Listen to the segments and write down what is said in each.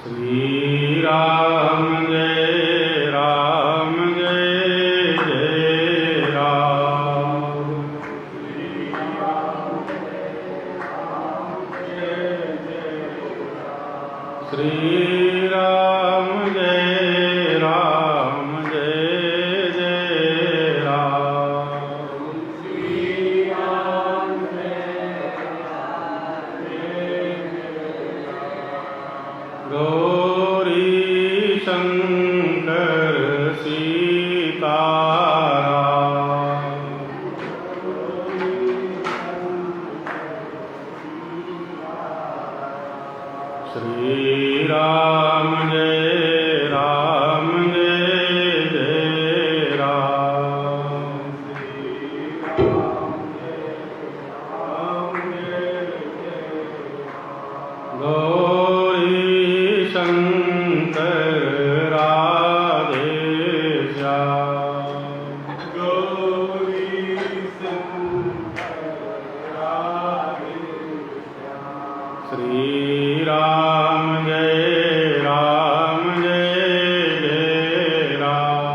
श्री राम जय राम जय जय राम। श्री राम जय राम जय जय राम। श्री राम जय राम जय जय राम। श्री राम जय राम जय जय राम। गौरी शंकर सीताराम। श्री राम जय राम जय जय राम। श्री राम जय राम जय जय राम। गौरी शंकर राधे श्याम। गौरी शंकर राधे श्याम। श्री राम जय राम जय जय राम।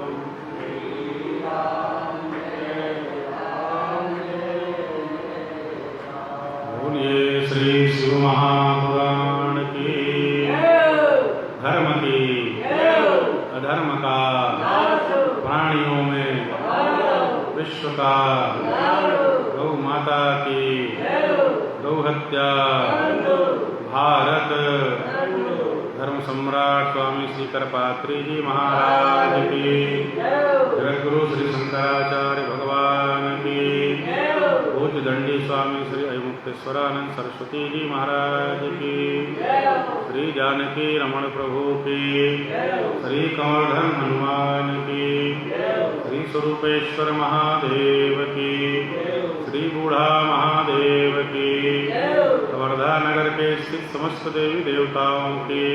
श्री राम जय राम जय जय राम। बोलिए श्री शिव महापुराण की, धर्म की, अधर्म का, प्राणियों में विश्व का, गौ माता की, गौ हत्या, भारत, धर्म सम्राट स्वामी श्री करपात्री जी महाराज की, जगद्गुरु श्री शंकराचार्य भगवान की, पूज्य दंडी स्वामी श्री अयमुक्तेश्वरानंद सरस्वती जी महाराज की, श्री जानकी रमण प्रभु की, श्री कंवरधन हनुमान की, श्री स्वरूपेश्वर महादेव की, श्री बूढ़ा महादेव की, वर्धा नगर के स्थित समस्त देवी देवताओं की,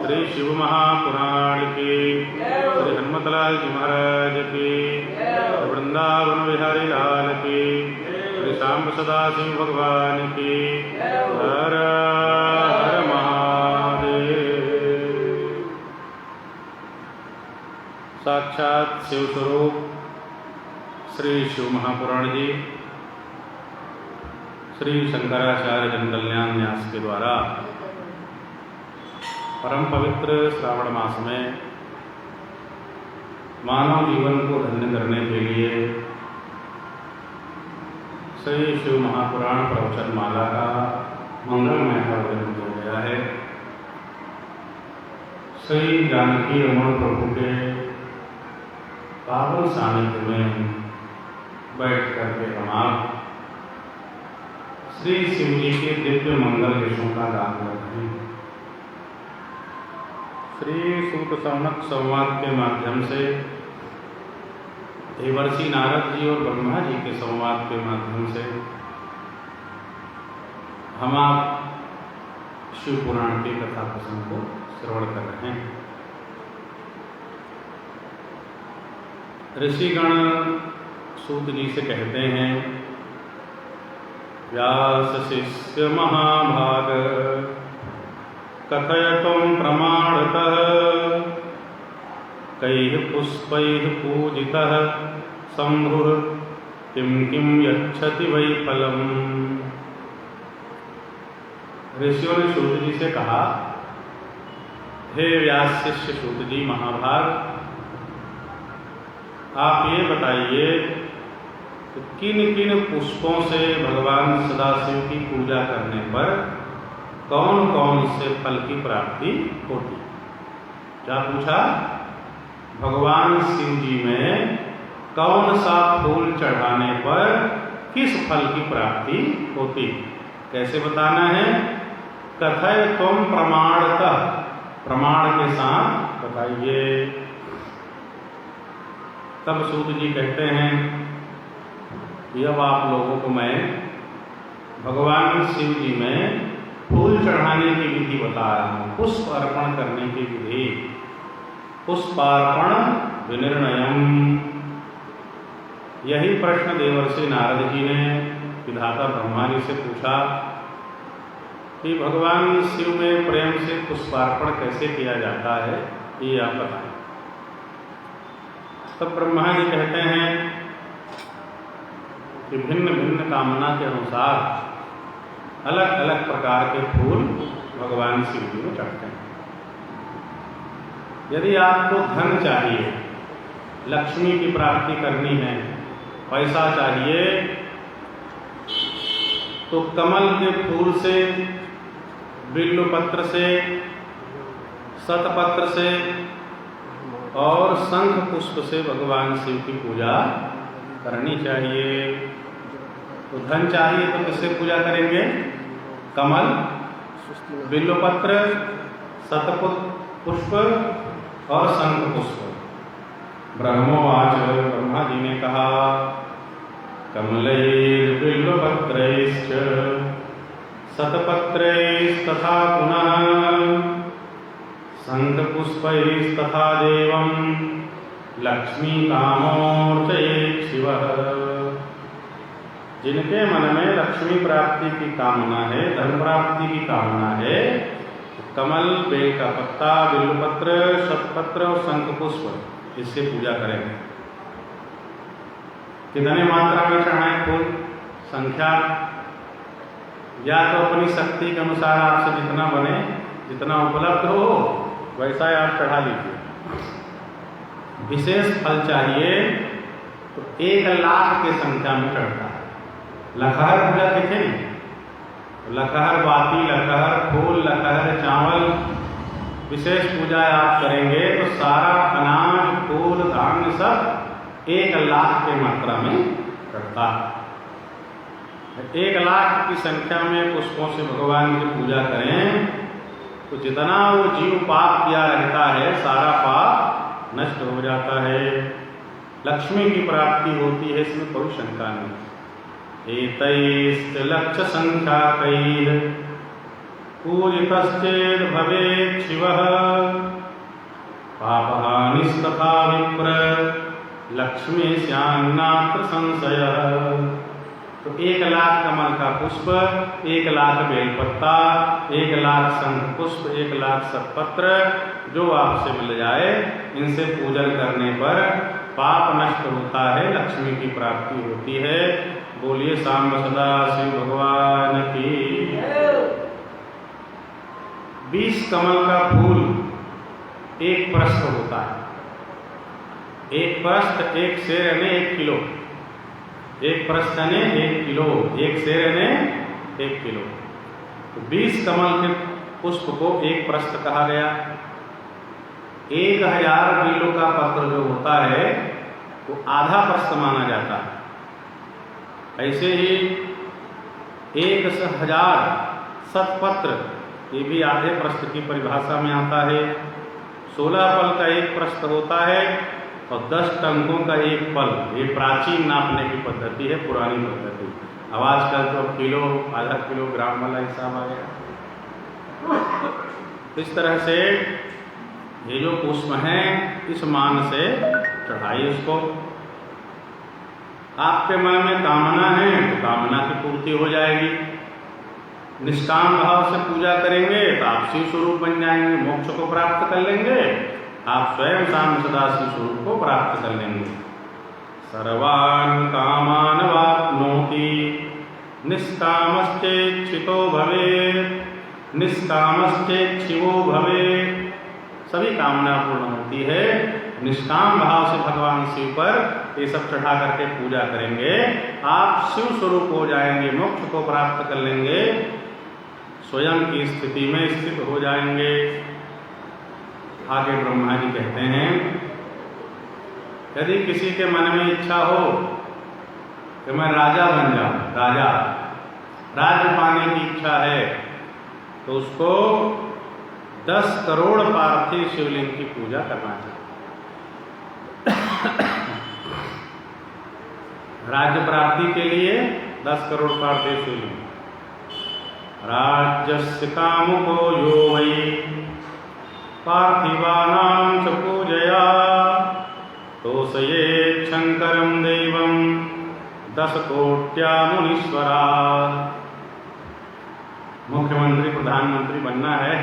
श्री शिव महापुराण की, श्री हनुमतलाल जी महाराज की, वृंदावन बिहारी लाल की, श्री शाम सदाशिव भगवान की। हर हर महादेव। साक्षात शिव स्वरूप श्री शिव महापुराण जी श्री शंकराचार्य जन कल्याण न्यास के द्वारा परम पवित्र श्रावण मास में मानव जीवन को धन्य करने के लिए श्री शिव महापुराण प्रवचन माला का मंगलमय आयोजन किया गया है। श्री जानकी रमण प्रभु के पावन सानिध्य में बैठ करके हम आप श्री शिव जी के दिव्य मंगल यशों का गान कर रहे हैं। श्री सूत सौनक संवाद के माध्यम से देवर्षि नारद जी और ब्रह्मा जी के संवाद के माध्यम से हम आप शिव पुराण के कथा प्रसंग को श्रवण कर रहे हैं। ऋषिगण सूत जी से कहते हैं, व्यास शिष्य महाभाग कथयतुम प्रमाणतः कैः पुष्पैः पूजितः शंभुः किं किं यच्छति वै फलम्। ऋषियों ने सूत जी से कहा, हे व्यास शिष्य सूत जी महाभाग, आप ये बताइए तो किन किन पुष्पों से भगवान सदाशिव की पूजा करने पर कौन कौन से फल की प्राप्ति होती। क्या पूछा? भगवान शिव जी में कौन सा फूल चढ़ाने पर किस फल की प्राप्ति होती, कैसे बताना है? कथय तुम प्रमाणतः, प्रमाण के साथ बताइए। तब सूत जी कहते हैं, अब आप लोगों को मैं भगवान शिव जी में फूल चढ़ाने की विधि बता रहा हूँ, पुष्प अर्पण करने की विधि। पुष्पार्पण विनिर्णयम, यही प्रश्न देवर्षि नारद जी ने विधाता ब्रह्मा जी से पूछा। कि भगवान शिव में प्रेम से पुष्पार्पण कैसे किया जाता है, ये आप बताएं। तब ब्रह्मा जी कहते हैं कि भिन्न भिन्न कामना के अनुसार अलग अलग प्रकार के फूल भगवान शिव जी को चढ़ते हैं। यदि आपको धन चाहिए, लक्ष्मी की प्राप्ति करनी है, पैसा चाहिए, तो कमल के फूल से, बिल्वपत्र से, शतपत्र से और शंख पुष्प से भगवान शिव की पूजा करनी चाहिए। तो धन चाहिए तो किससे पूजा करेंगे? कमल, बिल्वपत्र, शतपुष्प और शंख पुष्प। ब्रह्मोवाच, ब्रह्मा जी ने कहा, कमलैर्बिल्वपत्रैश्च शतपत्रैस्तथा पुनः शंखपुष्पैस्तथा देवं लक्ष्मीकामोर्चयेत् शिवः। जिनके मन में लक्ष्मी प्राप्ति की कामना है, धन प्राप्ति की कामना है, कमल, बेल का पत्ता, बिल्वपत्र, शतपत्र और शंखपुष्प, इससे पूजा करेंगे। कितने मात्रा में चढ़ाएं फूल? संख्या या तो अपनी शक्ति के अनुसार आपसे जितना बने, जितना उपलब्ध हो वैसा आप चढ़ा लीजिए। विशेष फल चाहिए तो 1,00,000 के संख्या में चढ़ता है। लखहर पूजा देखे, लखहर बाती, लखहर फूल, लखहर चावल, विशेष पूजा आप करेंगे तो सारा अनाज, फूल, धान्य सब 1,00,000 के मात्रा में चढ़ता है। 1,00,000 की संख्या में पुष्पों से भगवान की पूजा करें तो जितना वो जीव पाप किया रहता है, सारा पाप नष्ट हो जाता है, लक्ष्मी की प्राप्ति होती है, इसमें कोई शंका नहीं। एतैस्तलक्ष संख्याकैः पूजितश्चेद् भवेत् शिवः पापहानिस्तथा विप्र लक्ष्मी स्यान्नात्र संशयः। तो 1,00,000 कमल का पुष्प, 1,00,000 बेलपत्ता, 1,00,000 शंख पुष्प, 1,00,000 शतपत्र जो आपसे मिल जाए, इनसे पूजन करने पर पाप नष्ट होता है, लक्ष्मी की प्राप्ति होती है। बोलिए सांब सदा शिव भगवान की। 20 कमल का फूल एक प्रस्थ होता है। एक प्रस्थ, एक सेर यानी 1 किलो। एक प्रस्थ यानी 1 किलो, एक सेर यानी 1 किलो। तो 20 कमल के पुष्प को एक प्रस्थ कहा गया। 1,000 बिल्व का पत्र जो होता है वो आधा प्रस्थ माना जाता है। ऐसे ही 1,000 शतपत्र, ये भी आधे प्रस्थ की परिभाषा में आता है। 16 पल का एक प्रस्थ होता है और 10 टंकों का एक पल। ये प्राचीन नापने की पद्धति है, पुरानी पद्धति। अब आजकल तो किलो, आधा किलोग्राम वाला हिसाब आ गया। इस तरह से ये जो पुष्प हैं, इस मान से चढ़ाइए उसको। आपके मन में कामना है तो कामना की पूर्ति हो जाएगी। निष्काम भाव से पूजा करेंगे तो आप शिव स्वरूप बन जाएंगे, मोक्ष को प्राप्त कर लेंगे, आप स्वयं सांब सदा शिव स्वरूप को प्राप्त कर लेंगे। सर्वान् कामान् वाप्नोति निष्कामश्चेच्छितो भवेत्, निष्कामश्चेच्छिवो भवेत्। सभी कामना पूर्ण होती है। निष्काम भाव से भगवान शिव पर ये सब चढ़ा करके पूजा करेंगे, आप शिव स्वरूप हो जाएंगे, मोक्ष को प्राप्त कर लेंगे, स्वयं की स्थिति में स्थित हो जाएंगे। आगे ब्रह्मा जी कहते हैं, यदि किसी के मन में इच्छा हो कि मैं राजा बन जाऊं, राजा, राज्य पाने की इच्छा है, तो उसको 10 करोड़ पार्थिव शिवलिंग की पूजा करना चाहिए। राज्य प्राप्ति के लिए 10 करोड़ पार्थिव शिवलिंग। राज्यस्य कामुको यो वै पार्थिवानां च पूजया तोषयेत् शंकरं देवं 10 कोट्या मुनीश्वरा। मुख्यमंत्री प्रधानमंत्री बनना है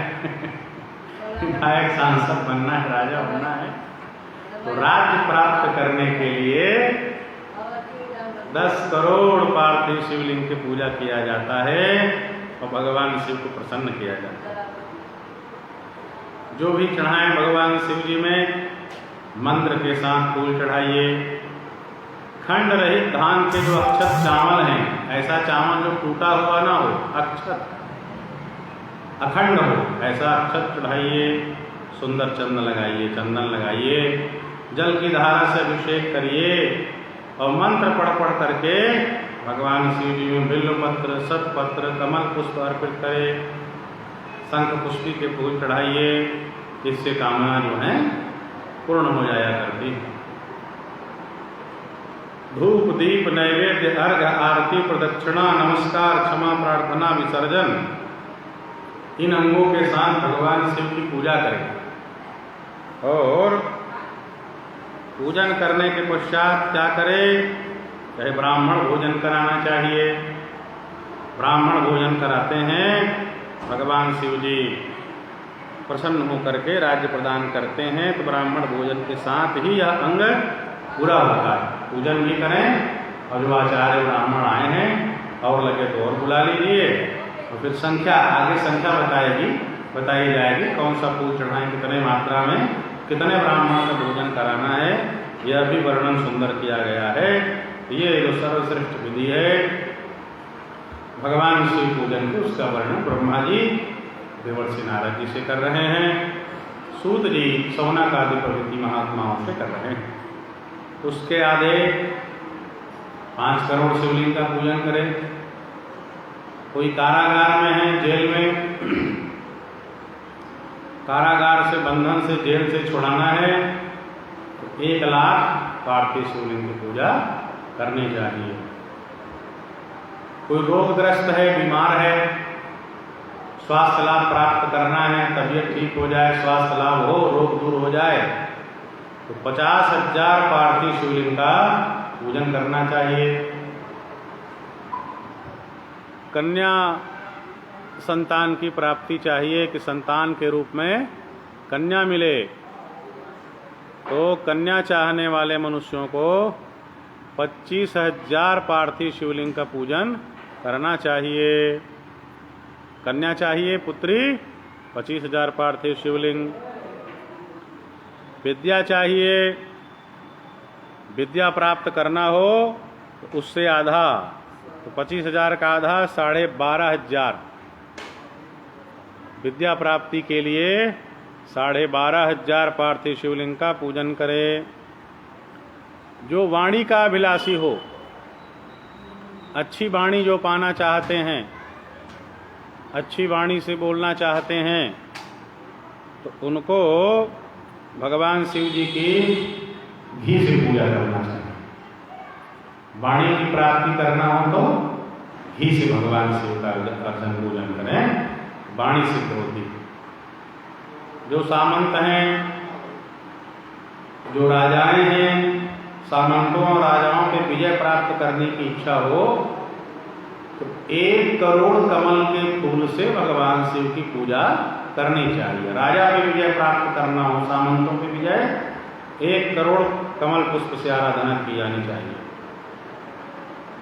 विधायक सांसद बनना है, राजा बनना है, तो राज्य प्राप्त करने के लिए 10 करोड़ पार्थिव शिवलिंग की पूजा किया जाता है और भगवान शिव को प्रसन्न किया जाता है। जो भी चढ़ाएं भगवान शिव जी में मंत्र के साथ फूल चढ़ाइए। खंड रहित धान के जो अक्षत चावल हैं, ऐसा चावल जो टूटा हुआ ना हो, अक्षत अखंड हो, ऐसा अक्षत चढ़ाइए। सुंदर चंदन लगाइए, चंदन लगाइए, जल की धारा से अभिषेक करिए और मंत्र पढ़ करके भगवान शिव जी में बिल्व पत्र, सतपत्र, कमल पुष्प अर्पित करें। शंख पुष्पी के फूल चढ़ाइए। इससे कामना जो है पूर्ण हो जाया करती है। धूप दीप नैवेद्य अर्घ आरती प्रदक्षिणा नमस्कार क्षमा प्रार्थना विसर्जन, इन अंगों के साथ भगवान शिव की पूजा करें। और पूजन करने के पश्चात क्या करें? चाहे ब्राह्मण भोजन कराना चाहिए। ब्राह्मण भोजन कराते हैं, भगवान शिव जी प्रसन्न होकर के राज्य प्रदान करते हैं, तो ब्राह्मण भोजन के साथ ही यह अंग पूरा होता है। पूजन भी करें और जो आचार्य ब्राह्मण आए हैं और लगे तो और बुला लीजिए। और फिर संख्या, आगे संख्या बताई जाएगी, कौन सा फूल चढ़ाएं, कितने मात्रा में, कितने ब्राह्मण का भोजन कराना है, यह भी वर्णन सुंदर किया गया है। ये जो सर्वश्रेष्ठ विधि है भगवान शिव पूजन की, उसका वर्णन ब्रह्मा जी देवर्षि नारद जी से कर रहे हैं, सूत जी शौनक आदि प्रभृति महात्माओं से कर रहे हैं। उसके आगे 5 करोड़ शिवलिंग का पूजन करें। कोई कारागार में है, जेल में, कारागार से बंधन से जेल से छुड़ाना है, तो 1 लाख पार्थिव शिवलिंग की पूजा करनी चाहिए। कोई रोगग्रस्त है, बीमार है, स्वास्थ्य लाभ प्राप्त करना है, तबीयत ठीक हो जाए, स्वास्थ्य लाभ हो, रोग दूर हो जाए, तो 50,000 पार्थिव शिवलिंग का पूजन करना चाहिए। कन्या संतान की प्राप्ति चाहिए कि संतान के रूप में कन्या मिले, तो कन्या चाहने वाले मनुष्यों को 25,000 पार्थिव शिवलिंग का पूजन करना चाहिए। कन्या चाहिए पुत्री, 25,000 पार्थिव शिवलिंग। विद्या चाहिए, विद्या प्राप्त करना हो तो उससे आधा, तो 25,000 का आधा 12,500। विद्या प्राप्ति के लिए 12,500 पार्थिव शिवलिंग का पूजन करें। जो वाणी का अभिलाषी हो, अच्छी वाणी जो पाना चाहते हैं, अच्छी वाणी से बोलना चाहते हैं, तो उनको भगवान शिव जी की घी से पूजा करना चाहिए। वाणी की प्राप्ति करना हो तो घी से भगवान शिव का अर्चन पूजन करें, वाणी सिद्ध होती। जो सामंत हैं, जो राजाएं हैं, सामंतों और राजाओं के विजय प्राप्त करने की इच्छा हो तो 1 करोड़ कमल के फूल से भगवान शिव की पूजा करनी चाहिए। राजा पे विजय प्राप्त करना हो, सामंतों पे विजय, 1 करोड़ कमल पुष्प से आराधना की जानी चाहिए।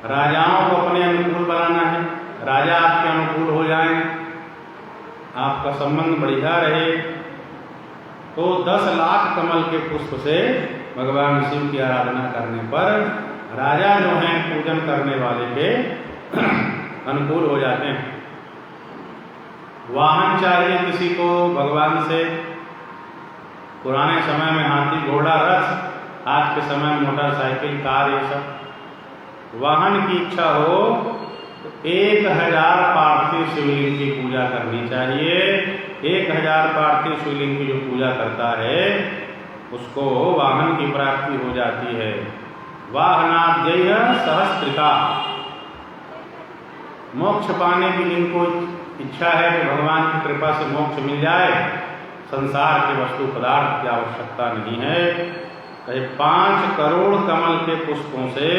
राजाओं को अपने अनुकूल बनाना है, राजा आपके अनुकूल हो जाएं, आपका संबंध बढ़िया रहे, तो 10 लाख कमल के पुष्प से भगवान शिव की आराधना करने पर राजा जो हैं पूजन करने वाले के अनुकूल हो जाते हैं। वाहन चाहिए किसी को भगवान से। पुराने समय में हाथी, घोड़ा, रथ, आज के समय में मोटरसाइकिल, कार, ये सब। वाहन की इच्छा हो तो 1000 पार्थिव शिवलिंग की पूजा करनी चाहिए। 1000 पार्थिव शिवलिंग की जो पूजा करता है उसको वाहन की प्राप्ति हो जाती है। वाहनाद्यय सहस्त्रिका। मोक्ष पाने की जिनको इच्छा है कि भगवान की कृपा से मोक्ष मिल जाए, संसार के वस्तु पदार्थ की आवश्यकता नहीं है, कहे 5 करोड़ कमल के पुष्पों से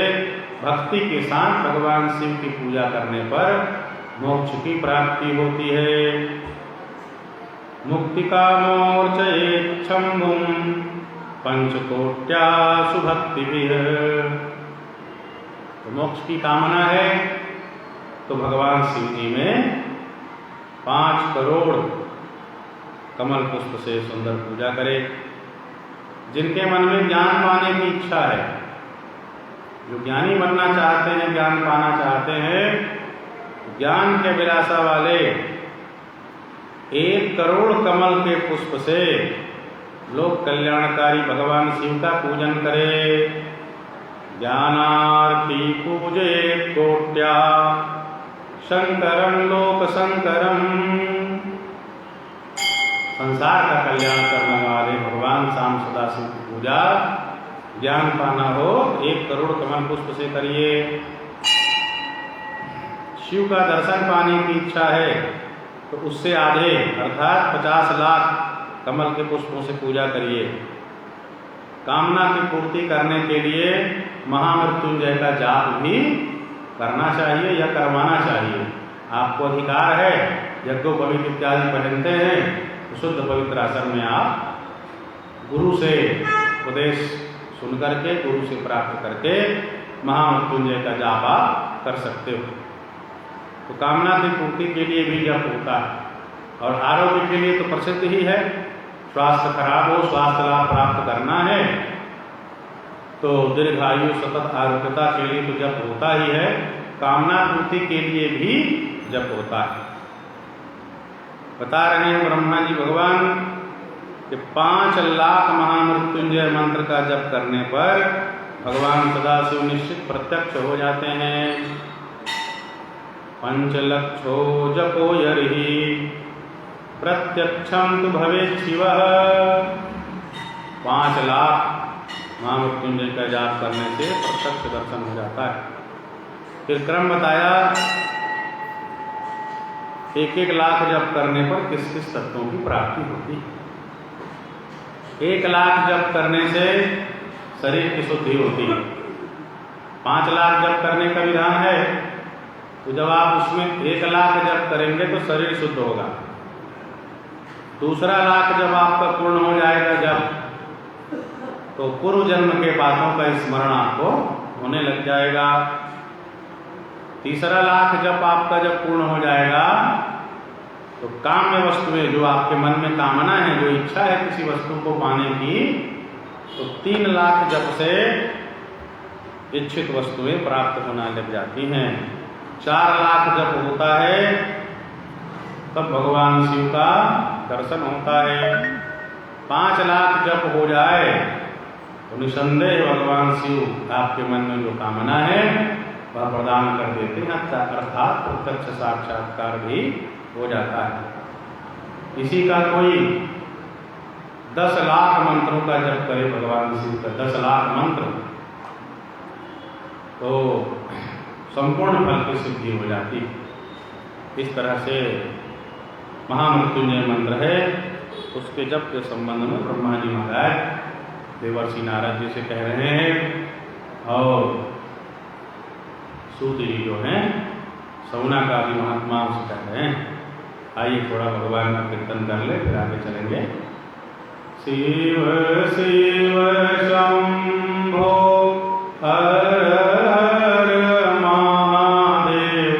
भक्ति के साथ भगवान शिव की पूजा करने पर मोक्ष की प्राप्ति होती है। मुक्ति कामोर्चयेच्छम्भुं पंचकोट्यासु भक्तिभिः। तो मोक्ष की कामना है तो भगवान शिव जी में 5 करोड़ कमल पुष्प से सुंदर पूजा करे। जिनके मन में ज्ञान पाने की इच्छा है, जो ज्ञानी बनना चाहते हैं, ज्ञान पाना चाहते हैं, ज्ञान के विलासा वाले 1 करोड़ कमल के पुष्प से लोक कल्याणकारी भगवान शिव का पूजन करे। ज्ञानार्थी पूजे कोट्या शंकरम लोक शंकरम। संसार का कल्याण करने वाले भगवान श्याम सदाशिव की पूजा ज्ञान पाना हो 1 करोड़ कमल पुष्प से करिए। शिव का दर्शन पाने की इच्छा है तो उससे आधे अर्थात 50 लाख कमल के पुष्पों से पूजा करिए। कामना की पूर्ति करने के लिए महामृत्युंजय का जाप भी करना चाहिए या करवाना चाहिए। आपको अधिकार है, यज्ञोपवीत इत्यादि पहनते हैं तो शुद्ध पवित्र आसन में आप गुरु से उपदेश सुन करके, गुरु से प्राप्त करके महामृत्युंजय का जाप आप कर सकते हो। तो कामना की पूर्ति के लिए भी जप होता है और आरोग्य के लिए तो प्रसिद्ध ही है। स्वास्थ्य खराब हो, स्वास्थ्य लाभ प्राप्त करना है तो दीर्घायु सतत आरोग्यता के लिए तो जप होता ही है। कामना पूर्ति के लिए भी जप होता है। बता रहे हैं ब्रह्मा जी भगवान कि 5 लाख महामृत्युंजय मंत्र का जप करने पर भगवान सदाशिव निश्चित प्रत्यक्ष हो जाते हैं। 5 लक्षो जपो यर्हि प्रत्यक्षं तु भवेत् शिवः। 5 लाख महामृत्युंजय का जाप करने से प्रत्यक्ष दर्शन हो जाता है। फिर क्रम बताया 1-1 लाख जप करने पर किस किस तत्वों की प्राप्ति होती है। 1 लाख जप करने से शरीर की शुद्धि होती है। 5 लाख जप करने का विधान है तो जब आप उसमें 1 लाख जप करेंगे तो शरीर शुद्ध होगा। दूसरा लाख जब आपका पूर्ण हो जाएगा जब तो पूर्व जन्म के पापों का स्मरण आपको होने लग जाएगा। तीसरा लाख जब आपका जब पूर्ण हो जाएगा तो काम्य वस्तुएं, जो आपके मन में कामना है, जो इच्छा है किसी वस्तु को पाने की, तो 3 लाख जप से इच्छित वस्तुएं प्राप्त होना लग जाती हैं। 4 लाख जप होता है तब भगवान शिव का दर्शन होता है। 5 लाख जप हो जाए तो निसंदेह भगवान शिव आपके मन में जो कामना है वह प्रदान कर देते हैं, अर्थात प्रत्यक्ष साक्षात्कार भी हो जाता है। इसी का कोई 10 लाख मंत्रों का जप करे भगवान शिव का, 10 लाख मंत्र, तो संपूर्ण फल की सिद्धि हो जाती है। इस तरह से महामृत्युंजय मंत्र है, उसके जप के संबंध में ब्रह्मा जी महाराज देवर्षि नारद जी से कह रहे हैं और सूत जी जो हैं शौनकादि महात्माओं से कह रहे हैं। आइए थोड़ा भगवान का कीर्तन कर ले, फिर आगे चलेंगे। शिव शिव शंभो हर हर महादेव,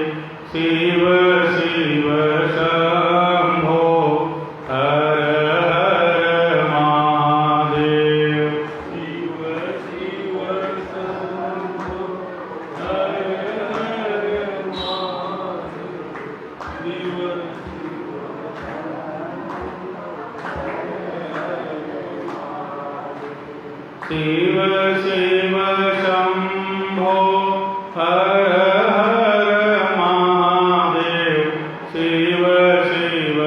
शिव शिव शंभो हर हर महादेव, शिव शिव शंभो हर हर महादेव, शिव शिव शंभो हर हर महादेव, शिव शिव शंभो हर हर महादेव, शिव शिव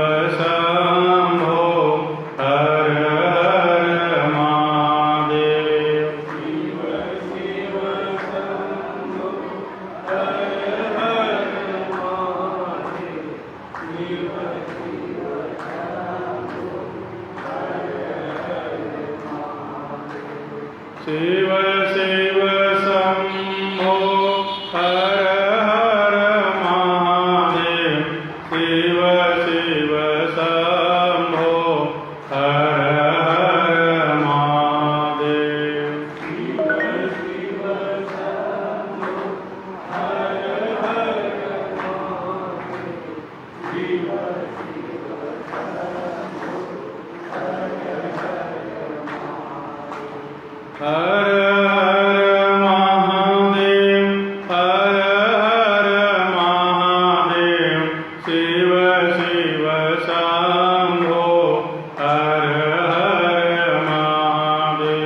शंभो हर हर महादेव, शिव शिव शिव शिव शंभो हर हर महादेव, हर हर महादेव, हर हर महादेव, शिव शिव शंभो, हर हर महादेव।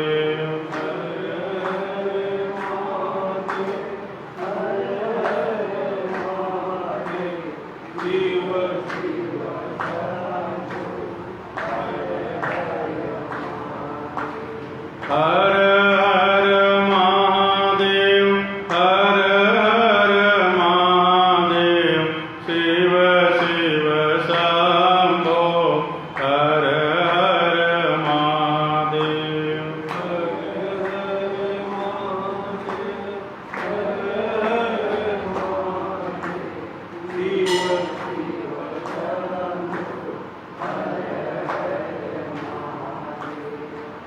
हर हर महादेव, हर हर महादेव, शिव शिव शंभो, हर हर महादेव।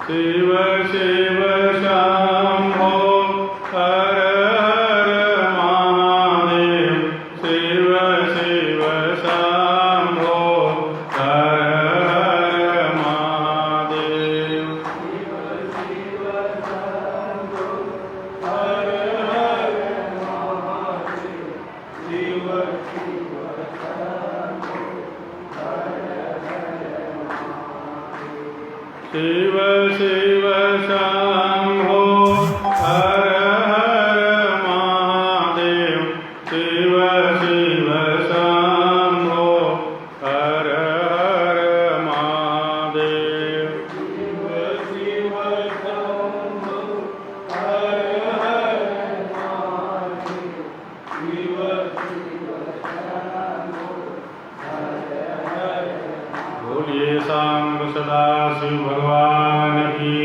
शिव शिव शंभो, हर हर महादेव, शिव शिव शंभो, हर हर महादेव। शिव शिव शंभो, हर हर महादेव, शिव शिव शंभो, हर हर महादेव। बोलिए सांब सदा शिव भगवान की,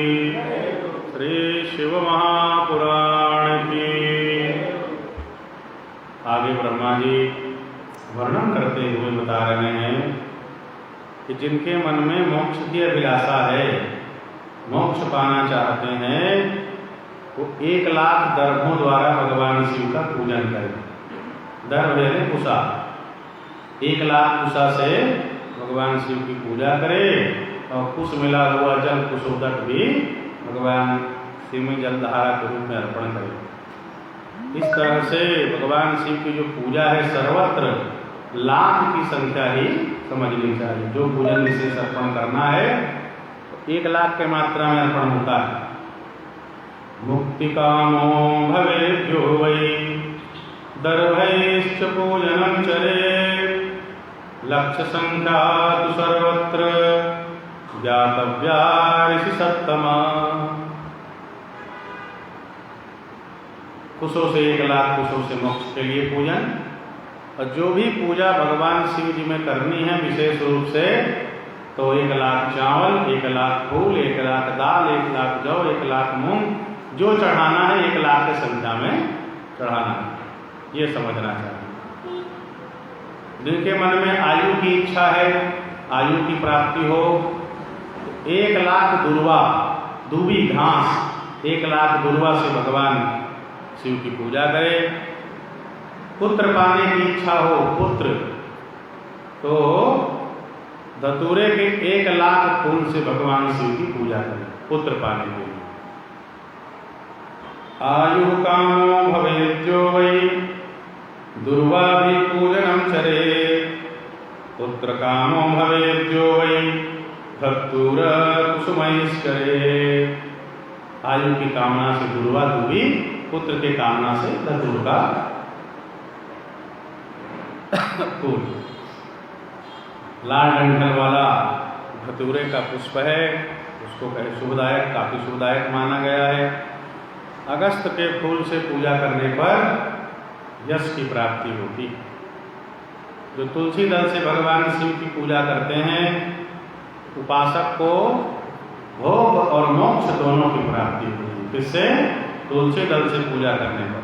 श्री शिव महापुराण की। आगे ब्रह्मा जी वर्णन करते हुए बता रहे हैं कि जिनके मन में मोक्ष की अभिलाषा है, मोक्ष पाना चाहते हैं, वो 1,00,000 दर्भों द्वारा भगवान शिव का पूजन करें। दर्भ यानी कुशा, 1,00,000 कुशा से भगवान शिव की पूजा करे और कुश मिला हुआ जल कुशोदक भी भगवान शिव में जलधारा के रूप में अर्पण करे। इस तरह से भगवान शिव की जो पूजा है सर्वत्र लाख की संख्या ही समझनी चाहिए। जो पूजन विशेष अर्पण करना है तो 1,00,000 के मात्रा में अर्पण होता है। मुक्ति कामो भवेभ्यो वै दर्भैश्च पूजनम चरेत्, लक्ष्य संख्या तु सर्वत्र ज्ञातव्या ऋषि सत्तमा। कुशों से 1,00,000 कुशों से मोक्ष के लिए पूजन, और जो भी पूजा भगवान शिव जी में करनी है विशेष रूप से, तो 1,00,000 चावल, 1,00,000 फूल, 1,00,000 दाल, 1,00,000 जौ, 1,00,000 मूंग, जो चढ़ाना है 1,00,000 की संख्या में चढ़ाना है, ये समझना चाहिए। जिनके मन में आयु की इच्छा है, आयु की प्राप्ति हो, 1,00,000 दुर्वा, दूबी घास 1,00,000 दुर्वा से भगवान शिव की पूजा करे। पुत्र पाने की इच्छा हो, पुत्र, तो धतूरे के 1,00,000 फूल से भगवान शिव की पूजा करें पुत्र पाने के लिए। आयु कामो भवेद्यो वै दुर्वा भी पूजनम चरे, पुत्र कामो भवेद्यो वै धतूर कुसुमैश्चरे। आयु की कामना से दुर्वा दूबी, पुत्र के कामना से धतूर का फूल। लाल डंठल वाला धतूरे का पुष्प है, उसको कहे शुभदायक, काफी शुभदायक माना गया है। अगस्त के फूल से पूजा करने पर यश की प्राप्ति होती। जो तुलसी दल से भगवान शिव की पूजा करते हैं, उपासक को भोग और मोक्ष दोनों की प्राप्ति होती है। किससे? तुलसी दल से पूजा करने पर।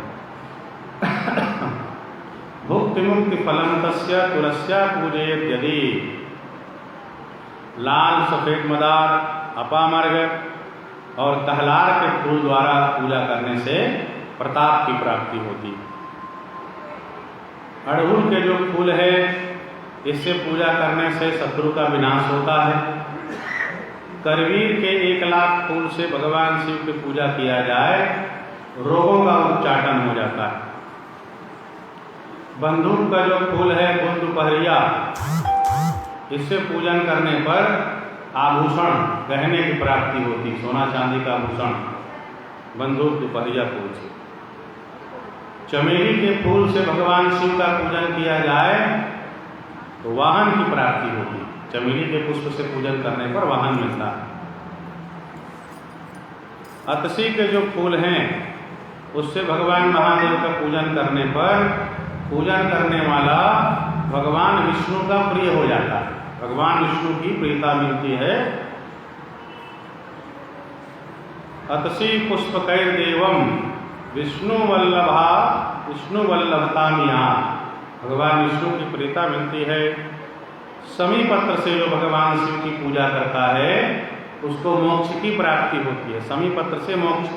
भुक्ति मुक्ति फलम तस्य तुलस्या पूजयेत् यदि। लाल सफेद मदार, अपामर्ग और कहलार के फूल द्वारा पूजा करने से प्रताप की प्राप्ति होती है। अड़हुल के जो फूल है इससे पूजा करने से शत्रु का विनाश होता है। करवीर के 1,00,000 फूल से भगवान शिव की पूजा किया जाए, रोगों का उच्चाटन हो जाता है। बंदूक का जो फूल है बुंदुपहरिया, इससे पूजन करने पर आभूषण गहने की प्राप्ति होती, सोना चांदी का आभूषण बंदूक दुपहरिया फूल से। चमेली के फूल से भगवान शिव का पूजन किया जाए तो वाहन की प्राप्ति होगी। चमेली के पुष्प से पूजन करने पर वाहन मिलता है। अतसी के जो फूल हैं उससे भगवान महादेव का पूजन करने पर पूजन करने वाला भगवान विष्णु का प्रिय हो जाता है, भगवान विष्णु की प्रियता मिलती है। अतसी पुष्पकैर्देवम विष्णु वल्लभतामिया, भगवान विष्णु की प्रियता मिलती है। समी पत्र से जो भगवान शिव की पूजा करता है उसको मोक्ष की प्राप्ति होती है, समी पत्र से मोक्ष।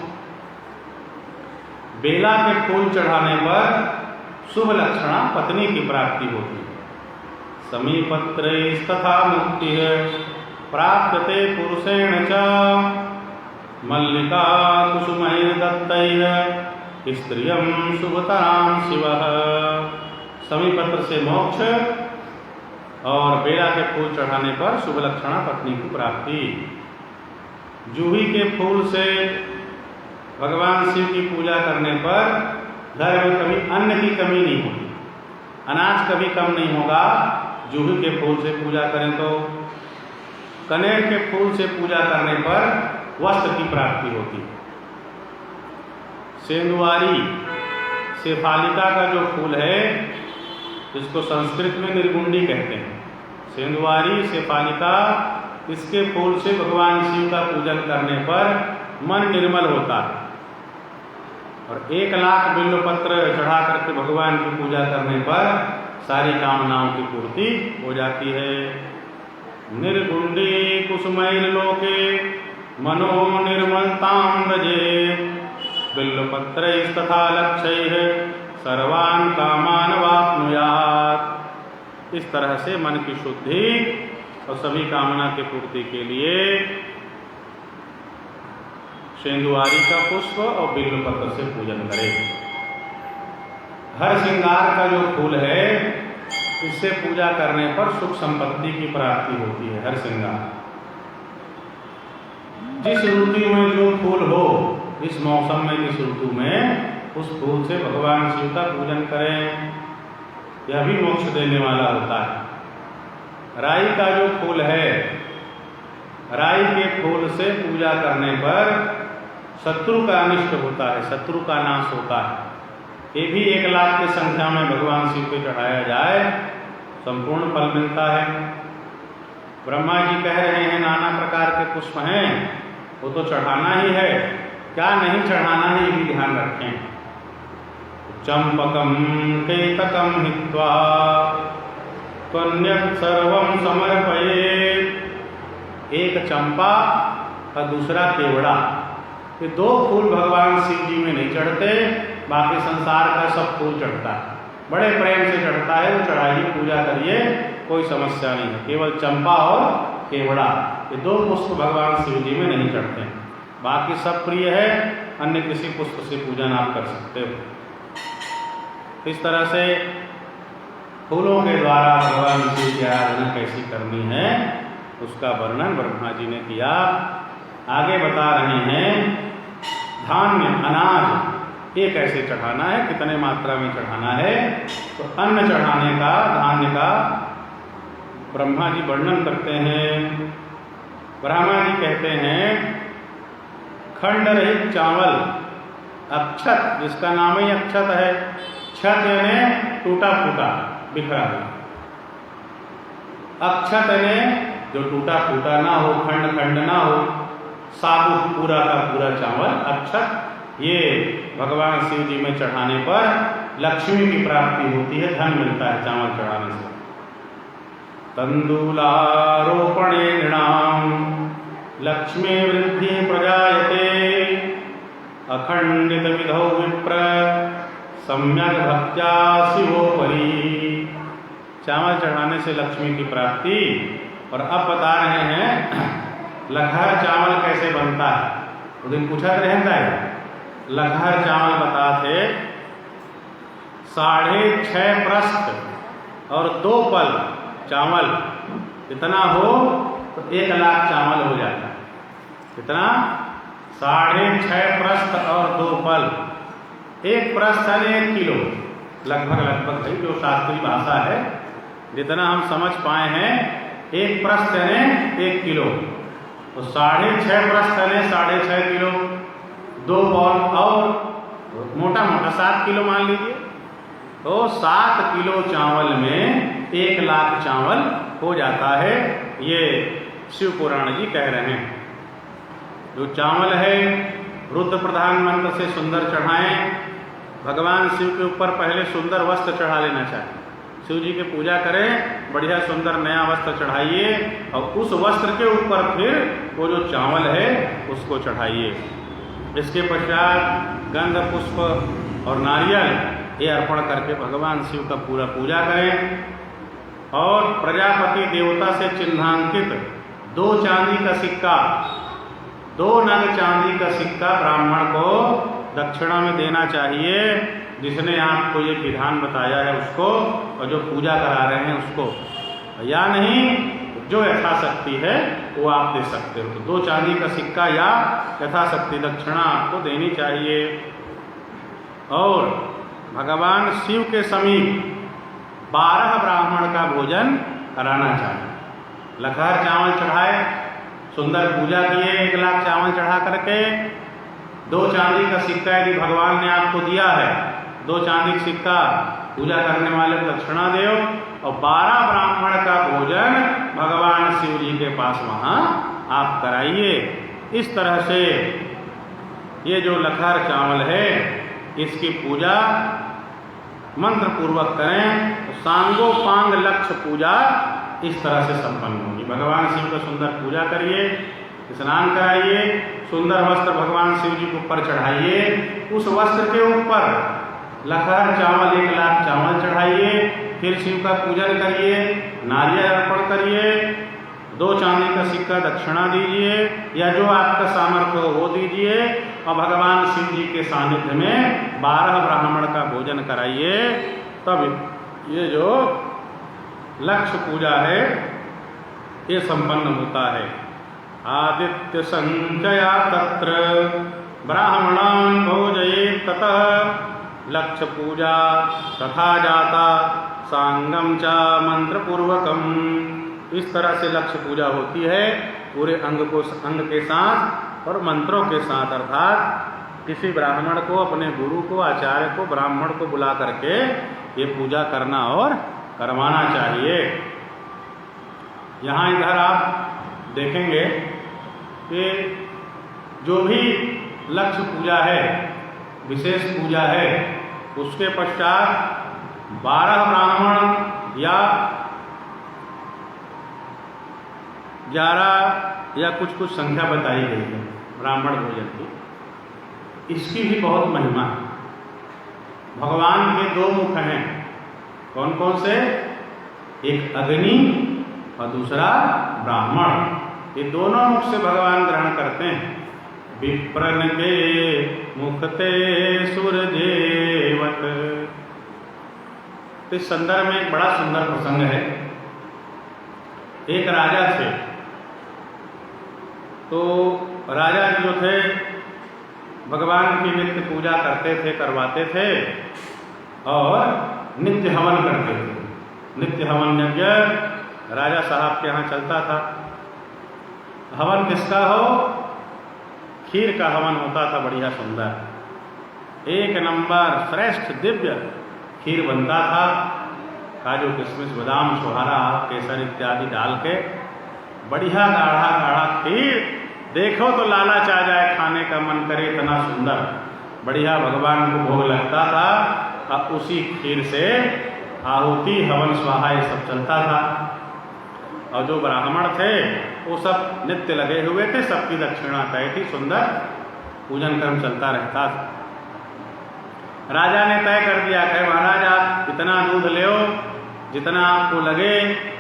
बेला के फूल चढ़ाने पर शुभ लक्षणा पत्नी की प्राप्ति होती है। समी पत्र तथा मुक्ति प्राप्यते पुरुषेण च मल्लिका कुसुमैर्दत्तैः स्त्रियं शुभतरां शिवः। समी पत्र से मोक्ष और बेला के फूल चढ़ाने पर शुभ लक्षणा पत्नी की प्राप्ति। जूही के फूल से भगवान शिव की पूजा करने पर घर में कभी अन्न की कमी नहीं होगी, अनाज कभी कम नहीं होगा। जूही के फूल से पूजा करें तो। कनेर के फूल से पूजा करने पर वस्त्र की प्राप्ति होती है। सेंदुआरी शेफालिका का जो फूल है इसको संस्कृत में निर्गुंडी कहते हैं। सेंदुआरी शेफालिका, इसके फूल से भगवान शिव का पूजन करने पर मन निर्मल होता है। और 1,00,000 बिल्वपत्र चढ़ा करके भगवान की पूजा करने पर सारी कामनाओं की पूर्ति हो जाती है। निर्गुंडी कुसुमैर्लोके मनो निर्मलतां व्रजेत् बिल्वपत्रैस्तथा लक्ष्यैः सर्वान् कामान् वाप्नुयात्। इस तरह से मन की शुद्धि और सभी कामना की पूर्ति के लिए सेंदुआरी का पुष्प और बिल्वपत्र से पूजन करें। हर श्रृंगार का जो फूल है इससे पूजा करने पर सुख संपत्ति की प्राप्ति होती है। हर श्रृंगार जिस ऋतु में जो फूल हो, इस मौसम में जिस ऋतु में उस फूल से भगवान शिव का पूजन करें, यह भी मोक्ष देने वाला होता है। राई का जो फूल है, राई के फूल से पूजा करने पर शत्रु का अनिष्ट होता है, शत्रु का नाश होता है। ये भी 1,00,000 की संख्या में भगवान शिव को चढ़ाया जाए संपूर्ण फल मिलता है। ब्रह्मा जी कह रहे हैं नाना प्रकार के पुष्प हैं, वो तो चढ़ाना ही है, क्या नहीं चढ़ाना है ये भी ध्यान रखें। चंपकम केतकम हित्वा त्वन्यत् सर्वं समर्पयेत्। एक चंपा और दूसरा केवड़ा, ये 2 फूल भगवान शिव जी में नहीं चढ़ते, बाकी संसार का सब फूल चढ़ता है, बड़े प्रेम से चढ़ता है। वो चढ़ाइए, पूजा करिए, कोई समस्या नहीं है। केवल चंपा और केवड़ा, ये 2 पुष्प भगवान शिव जी में नहीं चढ़ते हैं, बाकी सब प्रिय है। अन्य किसी पुष्प से पूजन आप कर सकते हो। इस तरह से फूलों के द्वारा भगवान शिव की आराधना कैसी करनी है उसका वर्णन ब्रह्मा जी ने किया। आगे बता रहे हैं धान्य अनाज ये कैसे चढ़ाना है, कितने मात्रा में चढ़ाना है। तो अन्न चढ़ाने का, धान्य का ब्रह्मा जी वर्णन करते हैं। ब्रह्मा जी कहते हैं खंड रहित चावल, अक्षत, जिसका नाम ही अक्षत है। क्षत यानी टूटा फूटा, बिखरा हुआ। अक्षत यानी जो टूटा फूटा ना हो, खंड खंड ना हो, साबुत पूरा का पूरा चावल अक्षत। ये भगवान शिव जी में चढ़ाने पर लक्ष्मी की प्राप्ति होती है, धन मिलता है चावल चढ़ाने से। तंदूलारोपणे नृणाम लक्ष्मी वृद्धि प्रजायते अखंडित विधौ विप्र सम्यक भक्त्या शिवोपरि। चावल चढ़ाने से लक्ष्मी की प्राप्ति। और अब बता रहे हैं लखहर चावल कैसे बनता है। उस दिन पूछा रहता है लखहर चावल बता थे 6.5 प्रस्थ और 2 पल चावल इतना हो तो 1 लाख चावल हो जाता है। कितना? 6.5 प्रस्थ और 2 पल। 1 प्रस्थ यानी 1 किलो, लगभग भाई जो शास्त्रीय भाषा है जितना हम समझ पाए हैं। 1 प्रस्थ यानी 1 किलो, तो 6.5 प्रस्थ यानी 6.5 किलो, 2 पौल और मोटा 7 किलो मान लीजिए। तो 7 किलो चावल में 1 लाख चावल हो जाता है। ये शिव पुराण जी कह रहे हैं। जो चावल है रुद्र प्रधान मंत्र से सुंदर चढ़ाएं। भगवान शिव के ऊपर पहले सुंदर वस्त्र चढ़ा लेना चाहिए। शिव जी की पूजा करें, बढ़िया सुंदर नया वस्त्र चढ़ाइए और उस वस्त्र के ऊपर फिर वो जो चावल है उसको चढ़ाइए। इसके पश्चात गंध पुष्प और नारियल ये अर्पण करके भगवान शिव का पूरा पूजा करें। और प्रजापति देवता से चिन्हांकित 2 चांदी का सिक्का, 2 नग चांदी का सिक्का ब्राह्मण को दक्षिणा में देना चाहिए, जिसने आपको ये विधान बताया है उसको और जो पूजा करा रहे हैं उसको। या नहीं जो यथाशक्ति है वो आप दे सकते हो। तो 2 चांदी का सिक्का या यथाशक्ति दक्षिणा आपको देनी चाहिए। और भगवान शिव के समीप 12 ब्राह्मण का भोजन कराना चाहिए। लखहर चावल चढ़ाए, सुंदर पूजा किए, 1 लाख चावल चढ़ा करके 2 चांदी का सिक्का यदि भगवान ने आपको दिया है, 2 चांदी का सिक्का पूजा करने वाले को दक्षिणा दो और 12 ब्राह्मण का भोजन भगवान शिव जी के पास वहाँ आप कराइए। इस तरह से ये जो लखहर चावल है इसकी पूजा मंत्र पूर्वक करें तो सांगोपांग लक्ष्य पूजा इस तरह से संपन्न होगी। भगवान शिव का सुंदर पूजा करिए, स्नान कराइए, सुंदर वस्त्र भगवान शिव जी के ऊपर चढ़ाइए, उस वस्त्र के ऊपर लखहर चावल 1 लाख चावल चढ़ाइए, फिर शिव का पूजन करिए, नारियल अर्पण करिए, 2 चांदी का सिक्का दक्षिणा दीजिए या जो आपका सामर्थ्य हो वो दीजिए और भगवान शिव जी के सानिध्य में 12 ब्राह्मण का भोजन कराइए। तब ये जो लक्ष्य पूजा है ये संपन्न होता है। आदित्य संचया तत्र ब्राह्मणान् भोजयेत् ततः लक्ष्य पूजा तथा जाता सांगम च मंत्र पूर्वकम। इस तरह से लक्ष्य पूजा होती है पूरे अंग के साथ और मंत्रों के साथ, अर्थात किसी ब्राह्मण को, अपने गुरु को, आचार्य को, ब्राह्मण को बुला करके ये पूजा करना और करवाना चाहिए। यहाँ इधर आप देखेंगे कि जो भी लक्ष्य पूजा है, विशेष पूजा है, उसके पश्चात 12 ब्राह्मण या 11 या कुछ संख्या बताई गई है ब्राह्मण भोजन की। इसकी भी बहुत महिमा है। भगवान के 2 मुख हैं, कौन कौन से? एक अग्नि और दूसरा ब्राह्मण। ये दोनों मुख से भगवान ग्रहण करते हैं। विप्रन के मुखते सूरजेवत। इस संदर्भ में एक बड़ा सुंदर प्रसंग है। एक राजा थे, तो राजा जो थे भगवान की नित्य पूजा करते थे, करवाते थे और नित्य हवन करते थे। नित्य हवन यज्ञ राजा साहब के यहाँ चलता था। हवन किसका हो? खीर का हवन होता था, बढ़िया सुंदर 1 नंबर श्रेष्ठ दिव्य खीर बनता था। काजू किशमिश बादाम छुहारा केसर इत्यादि डाल के बढ़िया गाढ़ा गाढ़ा खीर, देखो तो लालच आ जाए, खाने का मन करे, इतना सुंदर बढ़िया भगवान को भोग लगता था। अब उसी खीर से आहुति हवन स्वाहा ये सब चलता था। और जो ब्राह्मण थे वो सब नित्य लगे हुए थे, सबकी दक्षिणा तय थी, सुंदर पूजन कर्म चलता रहता था। राजा ने तय कर दिया कि महाराज आप इतना दूध ले, जितना आपको लगे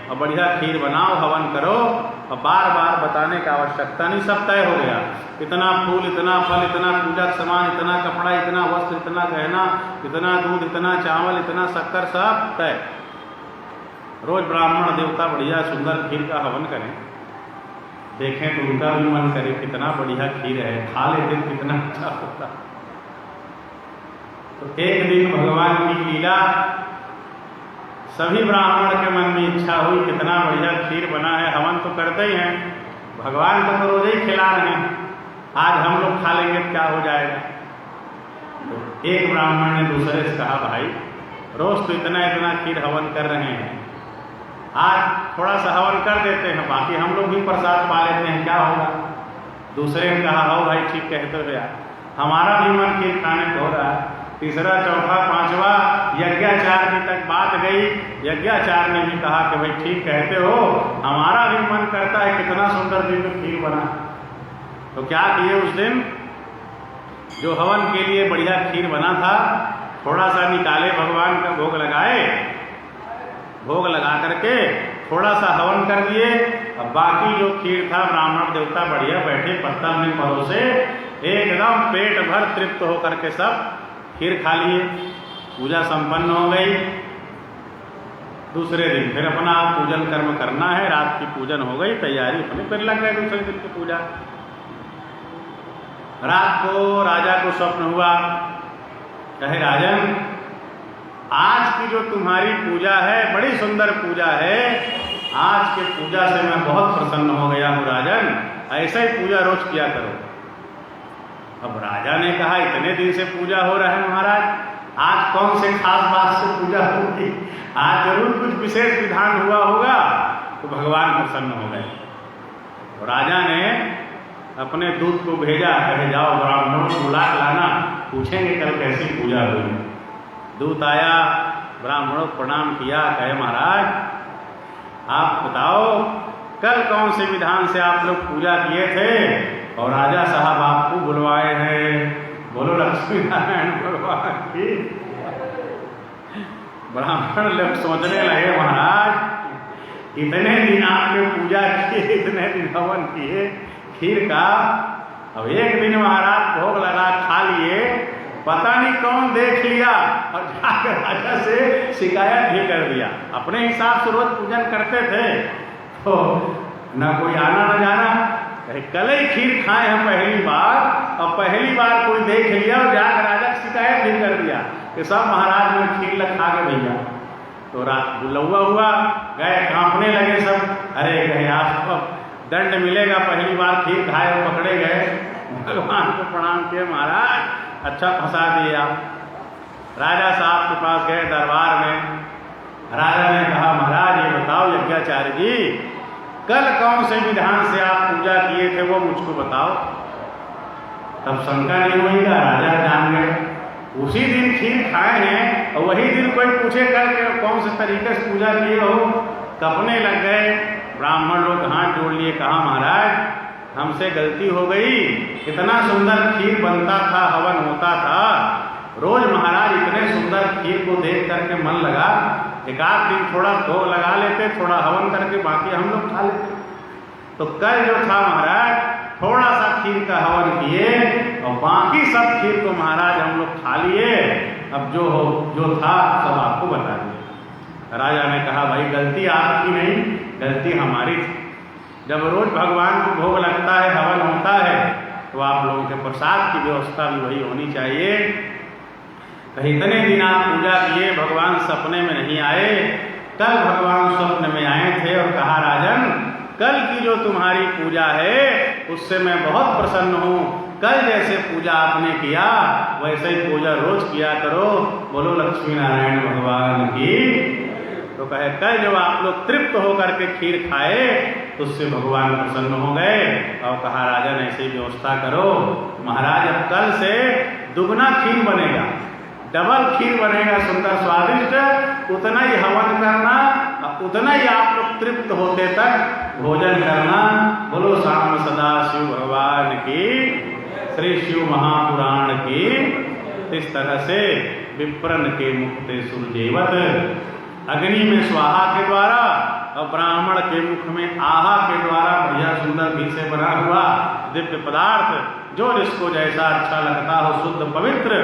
और बढ़िया खीर बनाओ, हवन करो, और बार बार बताने की आवश्यकता नहीं, सब तय हो गया। इतना फूल, इतना फल, इतना पूजा का सामान, इतना कपड़ा, इतना वस्त्र, इतना गहना, इतना दूध, इतना चावल, इतना शक्कर, सब तय। रोज ब्राह्मण देवता बढ़िया सुंदर खीर का हवन करें, देखें तो उनका भी मन करे कितना बढ़िया खीर है, खा लेते कितना अच्छा होता। तो एक दिन भगवान की लीला, सभी ब्राह्मण के मन में इच्छा हुई कितना बढ़िया खीर बना है, हवन तो करते ही हैं, भगवान को तो रोज ही खिला रहे हैं, आज हम लोग खा लेंगे क्या हो जाएगा। तो एक ब्राह्मण ने दूसरे से कहा, भाई रोज तो इतना इतना खीर हवन कर रहे हैं, आज थोड़ा सा हवन कर देते हैं, बाकी हम लोग भी प्रसाद पा लेते हैं, क्या होगा। दूसरे ने कहा, हो भाई ठीक कहते हो यार, हमारा भी मन खीर खाने को हो रहा है। तीसरा, चौथा, पांचवा, यज्ञाचार्य तक बात गई। यज्ञाचार्य ने भी कहा कि भाई ठीक कहते हो, हमारा भी मन करता है, कितना सुंदर दिन में खीर बना। तो क्या किए उस दिन, जो हवन के लिए बढ़िया खीर बना था, थोड़ा सा निकाले, भगवान का भोग लगाए, भोग लगा करके थोड़ा सा हवन कर दिए। अब बाकी जो खीर था, ब्राह्मण देवता बढ़िया बैठे पत्तल में परोसे, एकदम पेट भर तृप्त होकर के सब खीर खा लिए। पूजा संपन्न हो गई। दूसरे दिन फिर अपना पूजन कर्म करना है, रात की पूजन हो गई, तैयारी अपने फिर लग गए दूसरे दिन की पूजा। रात को राजा को स्वप्न हुआ, कहे राजन, आज की जो तुम्हारी पूजा है बड़ी सुंदर पूजा है, आज के पूजा से मैं बहुत प्रसन्न हो गया हूँ राजन, ऐसा ही पूजा रोज किया करो। अब राजा ने कहा, इतने दिन से पूजा हो रहा है महाराज, आज कौन से खास बात से पूजा होगी, आज जरूर कुछ विशेष विधान हुआ होगा। तो भगवान प्रसन्न हो गए। तो राजा ने अपने दूत को भेजा, कहे जाओ ब्राह्मणों को बुला लाना, पूछेंगे कल कैसी पूजा हुई। दूत आया, ब्राह्मणों को प्रणाम किया, कहे महाराज आप बताओ कल कौन से विधान से आप लोग पूजा किए थे और राजा साहब आपको बुलवाए हैं, बोलो लक्ष्मी नारायण भगवान की। ब्राह्मण लोग सोचने लगे, महाराज इतने दिन आपने पूजा की, इतने दिन हवन किए खीर का, अब एक दिन महाराज भोग लगा खा लिए, पता नहीं कौन देख लिया और जाकर राजा से शिकायत भी कर दिया। अपने हिसाब से रोज पूजन करते थे, तो न कोई आना न जाना, कल ही खीर खाए हैं पहली बार, और पहली बार कोई देख लिया और जाकर राजा की शिकायत भी कर दिया कि सब महाराज ने खीर लखा के भैया। तो रात बुलौआ हुआ, गए कांपने लगे सब, अरे कहे आज तो दंड मिलेगा, पहली बार खीर खाए और पकड़े गए। भगवान को प्रणाम किए, महाराज अच्छा फंसा दिए आप। राजा साहब के पास गए दरबार में, राजा ने कहा, महाराज ये बताओ यज्ञाचार्य जी, कल कौन से विधान से आप पूजा किए थे वो मुझको बताओ। तब शंका नहीं होगा, राजा जान गए उसी दिन खीर खाए हैं और वही दिन कोई पूछे कल कौन से तरीके से पूजा किए हो, कपने लग गए। ब्राह्मण लोग हाथ जोड़ लिए, कहा महाराज हमसे गलती हो गई, इतना सुंदर खीर बनता था, हवन होता था, रोज महाराज इतने सुंदर खीर को देख करके मन लगा, एक आध दिन थोड़ा भोग लगा लेते, थोड़ा हवन करके बाकी हम लोग खा लेते। तो कल जो था महाराज थोड़ा सा खीर का हवन किए और बाकी सब खीर को महाराज हम लोग खा लिए, अब जो था सब आपको बता दिया। राजा ने कहा, भाई गलती आपकी नहीं, गलती हमारी थी। जब रोज भगवान को भोग लगता है, हवन होता है, तो आप लोगों के प्रसाद की व्यवस्था भी वही होनी चाहिए। कहीं इतने दिन आप पूजा किए, भगवान सपने में नहीं आए, कल भगवान स्वप्न में आए थे और कहा, राजन कल की जो तुम्हारी पूजा है उससे मैं बहुत प्रसन्न हूँ, कल जैसे पूजा आपने किया वैसे ही पूजा रोज किया करो, बोलो लक्ष्मी नारायण भगवान की। तो कहे, कल जब आप लोग तृप्त होकर के खीर खाए तो उससे भगवान प्रसन्न हो गए और कहा, राजन ऐसी व्यवस्था करो, महाराज अब कल से दुगना खीर बनेगा, डबल खीर बनेगा, सुंदर स्वादिष्ट, उतना ही हवन करना, उतना ही आप लोग तृप्त होते तक भोजन करना। बोलो साम सदा शिव भगवान की, श्री शिव महापुराण की। इस तरह से विप्रन के मुक्ते सुरजेवत अग्नि में स्वाहा के द्वारा और ब्राह्मण के मुख में आहा के द्वारा बढ़िया सुंदर घी से बना हुआ दिव्य पदार्थ जो जिसको जैसा अच्छा लगता हो शुद्ध पवित्र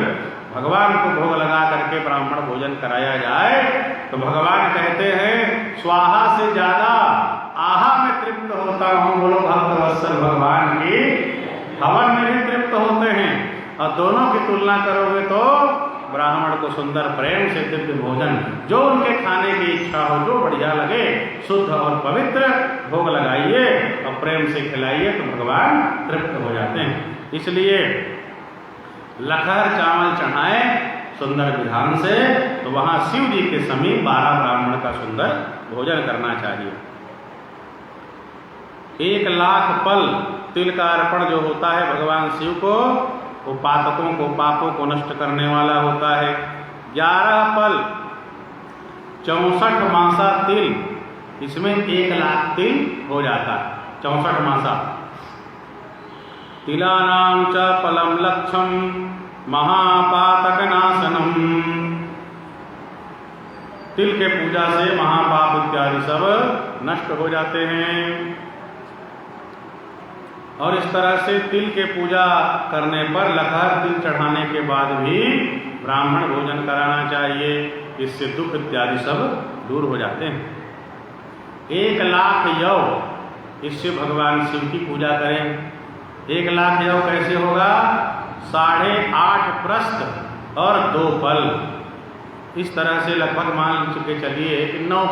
भगवान को भोग लगा करके ब्राह्मण भोजन कराया जाए तो भगवान कहते हैं स्वाहा से ज्यादा आहा में तृप्त होता हूँ। बोलो भक्त वत्सल भगवान की हवन में भी तृप्त होते हैं। और दोनों की तुलना करोगे तो ब्राह्मण को सुंदर प्रेम से दिव्य भोजन जो उनके खाने की इच्छा हो जो बढ़िया लगे शुद्ध और पवित्र भोग लगाइए और प्रेम से खिलाइए तो भगवान तृप्त हो जाते हैं। इसलिए लखर चावल चढ़ाए सुंदर विधान से तो वहां शिव जी के समीप 12 ब्राह्मण का सुंदर भोजन करना चाहिए। 1 लाख पल तिल का अर्पण जो होता है भगवान शिव को वो पातकों को पापों को नष्ट करने वाला होता है। 11 पल 64 मासा तिल इसमें 1 लाख तिल हो जाता है। 64 मासा तिलानां च फलम लक्षम महापातक नाशनम। तिल के पूजा से महापाप इत्यादि सब नष्ट हो जाते हैं। और इस तरह से तिल के पूजा करने पर लखर तिल चढ़ाने के बाद भी ब्राह्मण भोजन कराना चाहिए। इससे दुख इत्यादि सब दूर हो जाते हैं। 1 लाख यव इससे भगवान शिव की पूजा करें। 1 लाख यव कैसे होगा? 8.5 प्रस्थ और 2 पल। इस तरह से लगभग मान के चलिए कि 9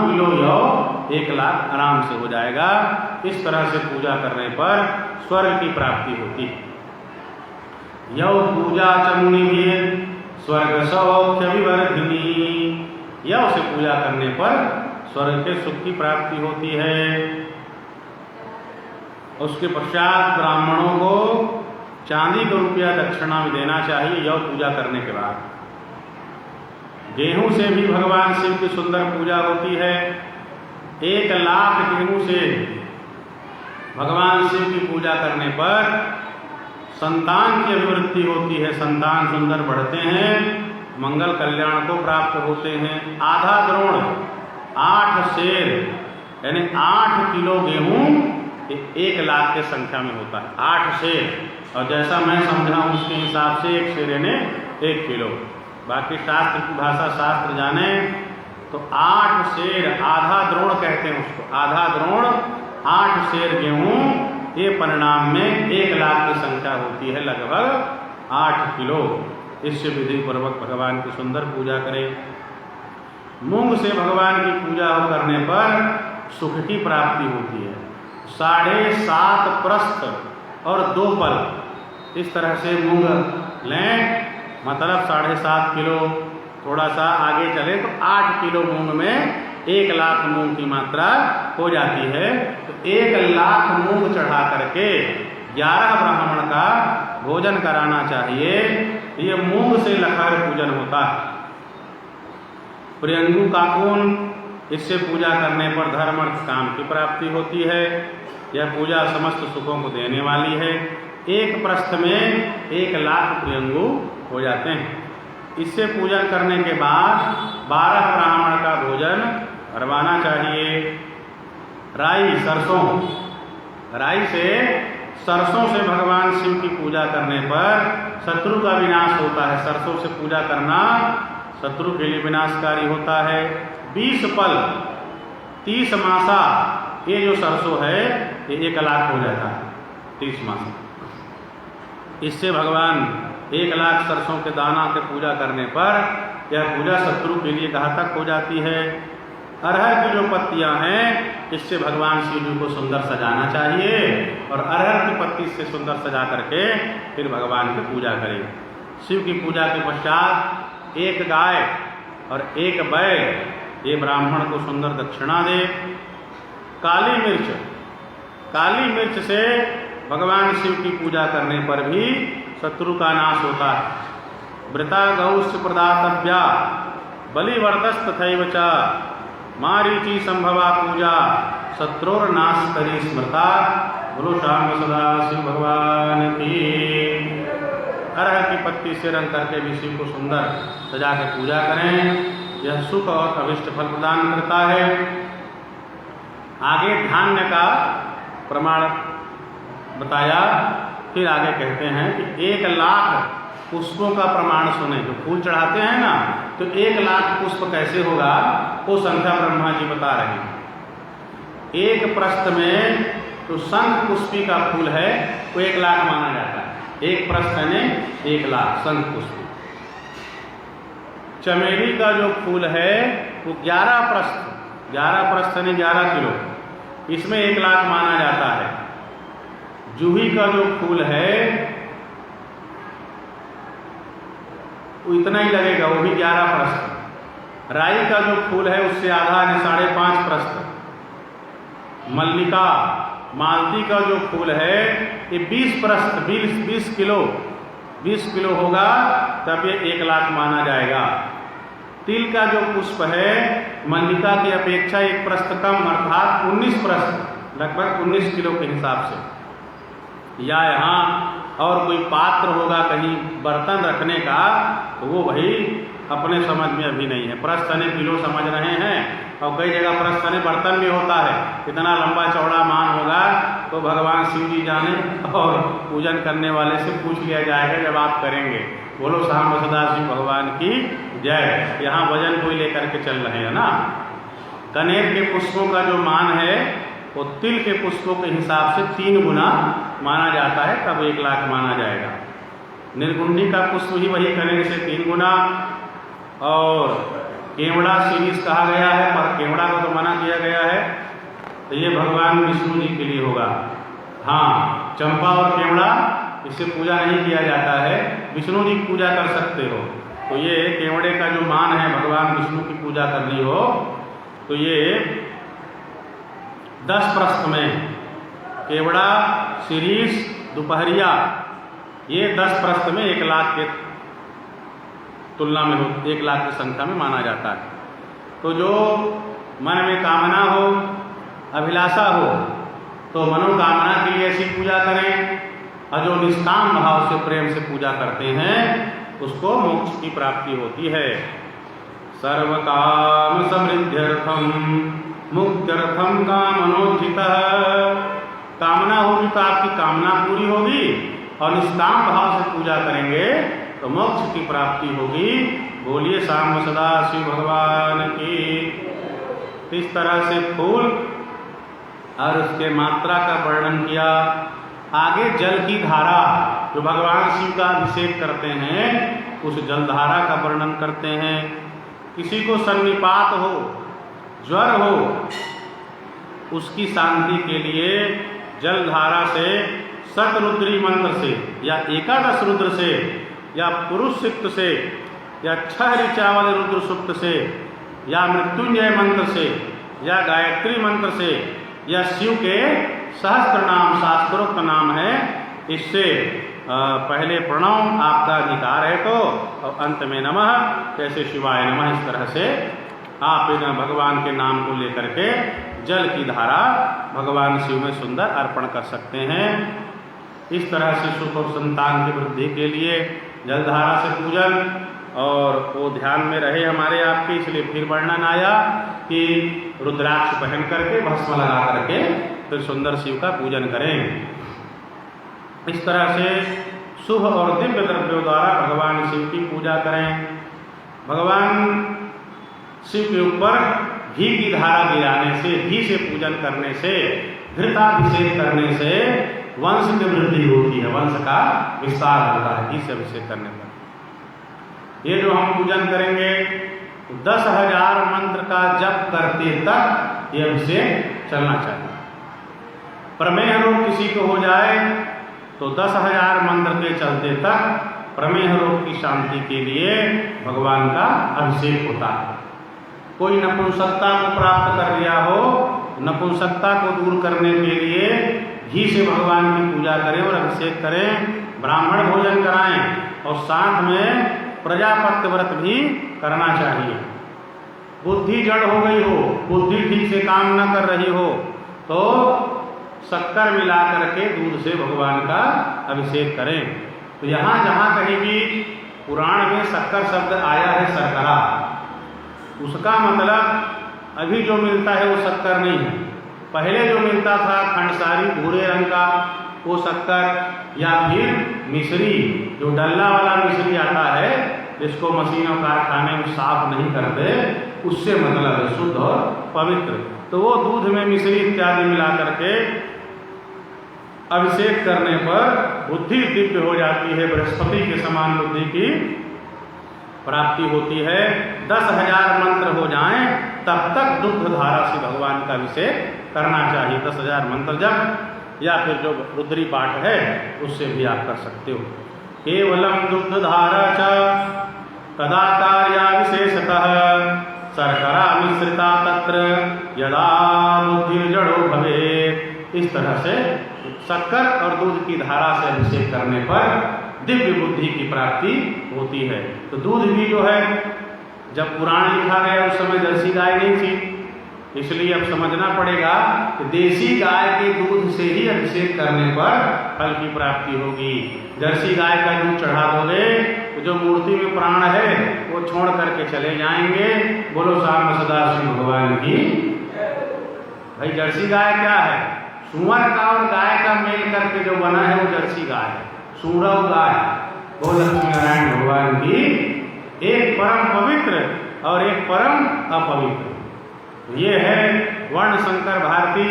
किलो यव 1 लाख आराम से हो जाएगा। इस तरह से पूजा करने पर स्वर्ग की प्राप्ति होती है। यव पूजा चमुनि भी स्वर्ग सौख्य विवर्धिनी। यव से पूजा करने पर स्वर्ग के सुख की प्राप्ति होती है। उसके पश्चात ब्राह्मणों को चांदी का रुपया दक्षिणा में देना चाहिए यव पूजा करने के बाद। गेहूं से भी भगवान शिव की सुंदर पूजा होती है। 1 लाख गेहूं से भगवान शिव की पूजा करने पर संतान की अभिवृद्धि होती है। संतान सुंदर बढ़ते हैं, मंगल कल्याण को प्राप्त होते हैं। आधा द्रोण 8 सेर यानी 8 किलो गेहूं 1 लाख के संख्या में होता है। 8 सेर और जैसा मैं समझा हूं उसके हिसाब से 1 सेर यानी 1 किलो। बाकी शास्त्र की भाषा शास्त्र जाने तो 8 सेर आधा द्रोण कहते हैं उसको। आधा द्रोण 8 सेर गेहूं ये परिणाम में 1 लाख की संख्या होती है, लगभग 8 किलो। इससे विधि पूर्वक भगवान की सुंदर पूजा करें। मूंग से भगवान की पूजा करने पर सुख की प्राप्ति होती है। 7.5 प्रस्थ और 2 पल इस तरह से मूंग लें, मतलब 7.5 किलो। थोड़ा सा आगे चले तो 8 किलो मूंग में 1 लाख मूंग की मात्रा हो जाती है। तो 1 लाख मूंग चढ़ा करके 11 ब्राह्मण का भोजन कराना चाहिए। ये मूंग से लखर पूजन होता है। प्रियंगु काकून इससे पूजा करने पर धर्म अर्थ काम की प्राप्ति होती है। यह पूजा समस्त सुखों को देने वाली है। 1 प्रस्थ में 1 लाख प्रियंगु हो जाते हैं। इससे पूजन करने के बाद 12 ब्राह्मण का भोजन करवाना चाहिए। राई सरसों से भगवान शिव की पूजा करने पर शत्रु का विनाश होता है। सरसों से पूजा करना शत्रु के लिए विनाशकारी होता है। 20 पल 30 मासा ये जो सरसों है ये 1 लाख हो जाता है। 30 मासा इससे भगवान 1 लाख सरसों के दाना के पूजा करने पर यह पूजा शत्रु के लिए घातक हो जाती है। अरहर की जो पत्तियां हैं इससे भगवान शिव जी को सुंदर सजाना चाहिए और अरहर की पत्ती से सुंदर सजा करके फिर भगवान की पूजा करें। शिव की पूजा के पश्चात 1 गाय और 1 बैल ये ब्राह्मण को सुंदर दक्षिणा दे। काली मिर्च से भगवान शिव की पूजा करने पर भी शत्रु का नाश होता है। वृता गौश्च प्रदातव्या बलिवर्तस्त तथैव च मारीची संभवा पूजा शत्रुर नाश करी स्मृता। बोलो श्याम सदा शिव भगवान की। अरहर की पत्ती से रंग करके भी शिव को सुंदर सजा के पूजा करें। यह सुख और अभिष्ट फल प्रदान करता है। आगे धान्य का प्रमाण बताया, फिर आगे कहते हैं कि 1 लाख पुष्पों का प्रमाण सुने। जो फूल चढ़ाते हैं ना, तो 1 लाख पुष्प कैसे होगा, वो संख्या ब्रह्मा जी बता रहे हैं। एक प्रस्थ में तो शंख पुष्पी का फूल है, वो 1 लाख माना जाता है। एक प्रस्थ में 1 लाख शंख पुष्पी। चमेली का जो फूल है वो 11 प्रस्थ, 11 प्रस्थ यानी 11 किलो, इसमें 1 लाख माना जाता है। जूही का जो फूल है वो इतना ही लगेगा, वो भी 11 प्रस्थ। राई का जो फूल है उससे आधा यानी 5.5 प्रस्थ। मल्लिका मालती का जो फूल है ये 20 प्रस्थ, 20 किलो, 20 किलो होगा तब ये 1 लाख माना जाएगा। तिल का जो पुष्प है मल्लिका की अपेक्षा 1 प्रस्थ कम, अर्थात 19 प्रस्थ, लगभग 19 किलो के हिसाब से। या यहाँ और कोई पात्र होगा कहीं बर्तन रखने का, तो वो भाई अपने समझ में अभी नहीं है। प्रस्थ यानी किलो समझ रहे हैं, और कई जगह प्रस्थ यानी बर्तन भी होता है। कितना लंबा चौड़ा मान होगा तो भगवान शिव जी जाने, और पूजन करने वाले से पूछ लिया जाएगा जब आप करेंगे। बोलो सांब सदाशिव भगवान की जय। यहाँ वजन कोई लेकर के चल रहे हैं ना। कनेर के पुष्पों का जो मान है वो तिल के पुष्पों के हिसाब से 3 गुना माना जाता है, तब 1 लाख माना जाएगा। निर्गुंडी का पुष्प ही वही कनेर से 3 गुना। और केवड़ा शीरीष कहा गया है, पर केवड़ा को तो मना किया गया है, तो ये भगवान विष्णु जी के लिए होगा। हाँ, चंपा और केवड़ा इससे पूजा नहीं किया जाता है, विष्णु जी की पूजा कर सकते हो। तो ये केवड़े का जो मान है, भगवान विष्णु की पूजा करनी हो तो ये 10 प्रस्थ में केवड़ा, शीरीष, दोपहरिया, ये 10 प्रस्थ में 1 लाख के तुलना में हो, 1 लाख की संख्या में माना जाता है। तो जो मन में कामना हो, अभिलाषा हो, तो मनोकामना के लिए ऐसी पूजा करें, और जो निष्काम भाव से प्रेम से पूजा करते हैं उसको मोक्ष की प्राप्ति होती है। सर्व काम समृद्ध्यर्थम मुक्त्यर्थम कामनोद्धितः। कामना होगी तो आपकी कामना पूरी होगी, और निष्काम भाव से पूजा करेंगे तो मोक्ष की प्राप्ति होगी। बोलिए सांब सदा शिव भगवान की। इस तरह से फूल और उसके मात्रा का वर्णन किया। आगे जल की धारा, जो भगवान शिव का अभिषेक करते हैं, उस जलधारा का वर्णन करते हैं। किसी को सन्निपात हो, ज्वर हो, उसकी शांति के लिए जलधारा से, शतरुद्री मंत्र से, या 11 रुद्र से, या पुरुष सूक्त से, या 6 ऋचावल रुद्र सूक्त से, या मृत्युंजय मंत्र से, या गायत्री मंत्र से, या शिव के सहस्त्र नाम, शास्त्रोक्त नाम है, इससे पहले प्रणव आपका अधिकार है तो, और अंत में नमः, जैसे शिवाय नमः, इस तरह से आप इन भगवान के नाम को लेकर के जल की धारा भगवान शिव में सुंदर अर्पण कर सकते हैं। इस तरह से सुख और संतान की वृद्धि के लिए जलधारा से पूजन, और वो ध्यान में रहे हमारे आपके, इसलिए फिर वर्णन आया कि रुद्राक्ष पहन करके, भस्म लगा करके फिर सुंदर शिव का पूजन करें। इस तरह से शुभ और दिव्य द्रव्यों द्वारा भगवान शिव की पूजा करें। भगवान शिव के ऊपर घी की धारा गिराने से, घी से पूजन करने से, घृताभिषेक करने से वंश की वृद्धि होती है, वंश का विस्तार होता है घी से अभिषेक करने पर। ये जो हम पूजन करेंगे 10,000 मंत्र का जप करते तक ये अभिषेक चलना चाहिए। प्रमेह रोग किसी को हो जाए तो 10,000 मंत्र के चलते तक प्रमेह रोग की शांति के लिए भगवान का अभिषेक होता है। कोई नपुंसकता को प्राप्त कर लिया हो, नपुंसकता को दूर करने के लिए घी से भगवान की पूजा करें और अभिषेक करें, ब्राह्मण भोजन कराएं, और साथ में प्रजापत्य व्रत भी करना चाहिए। बुद्धि जड़ हो गई हो, बुद्धि ठीक से काम न कर रही हो, तो शक्कर मिला करके दूध से भगवान का अभिषेक करें। तो यहाँ जहाँ कहीं भी पुराण में शक्कर शब्द आया है, शर्करा, उसका मतलब अभी जो मिलता है वो शक्कर नहीं है। पहले जो मिलता था खंडसारी भूरे रंग का वो शक्कर, या फिर मिश्री जो डल्ला वाला मिश्री आता है जिसको मशीनों कारखाने में साफ नहीं करते, उससे मतलब है शुद्ध और पवित्र। तो वो दूध में मिश्री इत्यादि मिला करके अभिषेक करने पर बुद्धि दिव्य हो जाती है, बृहस्पति के समान बुद्धि की प्राप्ति होती है। 10,000 मंत्र हो जाएं तब तक दुग्ध धारा से भगवान का अभिषेक करना चाहिए। 10,000 मंत्र जब, या फिर जो रुद्री पाठ है उससे भी आप कर सकते हो। केवलम दुग्ध धारा च तदा कार्या विशेषतः शर्करा मिश्रिता तत्र यदा बुद्धि जड़ो भवेत्। इस तरह से शक्कर और दूध की धारा से अभिषेक करने पर दिव्य बुद्धि की प्राप्ति होती है। तो दूध भी जो है, जब पुराण लिखा गया उस समय जर्सी गाय नहीं थी, इसलिए अब समझना पड़ेगा कि देसी गाय के दूध से ही अभिषेक करने पर फल की प्राप्ति होगी। जर्सी गाय का दूध चढ़ा दोगे तो जो मूर्ति में प्राण है वो छोड़ करके चले जाएंगे। बोलो साम सदाशिव भगवान की। भाई जर्सी गाय क्या है? सुअर का और गाय का मेल करके जो बना है वो जर्सी गाय है, सूरव गाय। बोल लक्ष्मी नारायण भगवान की। एक परम पवित्र और एक परम अपवित्र, ये है वर्ण शंकर भारती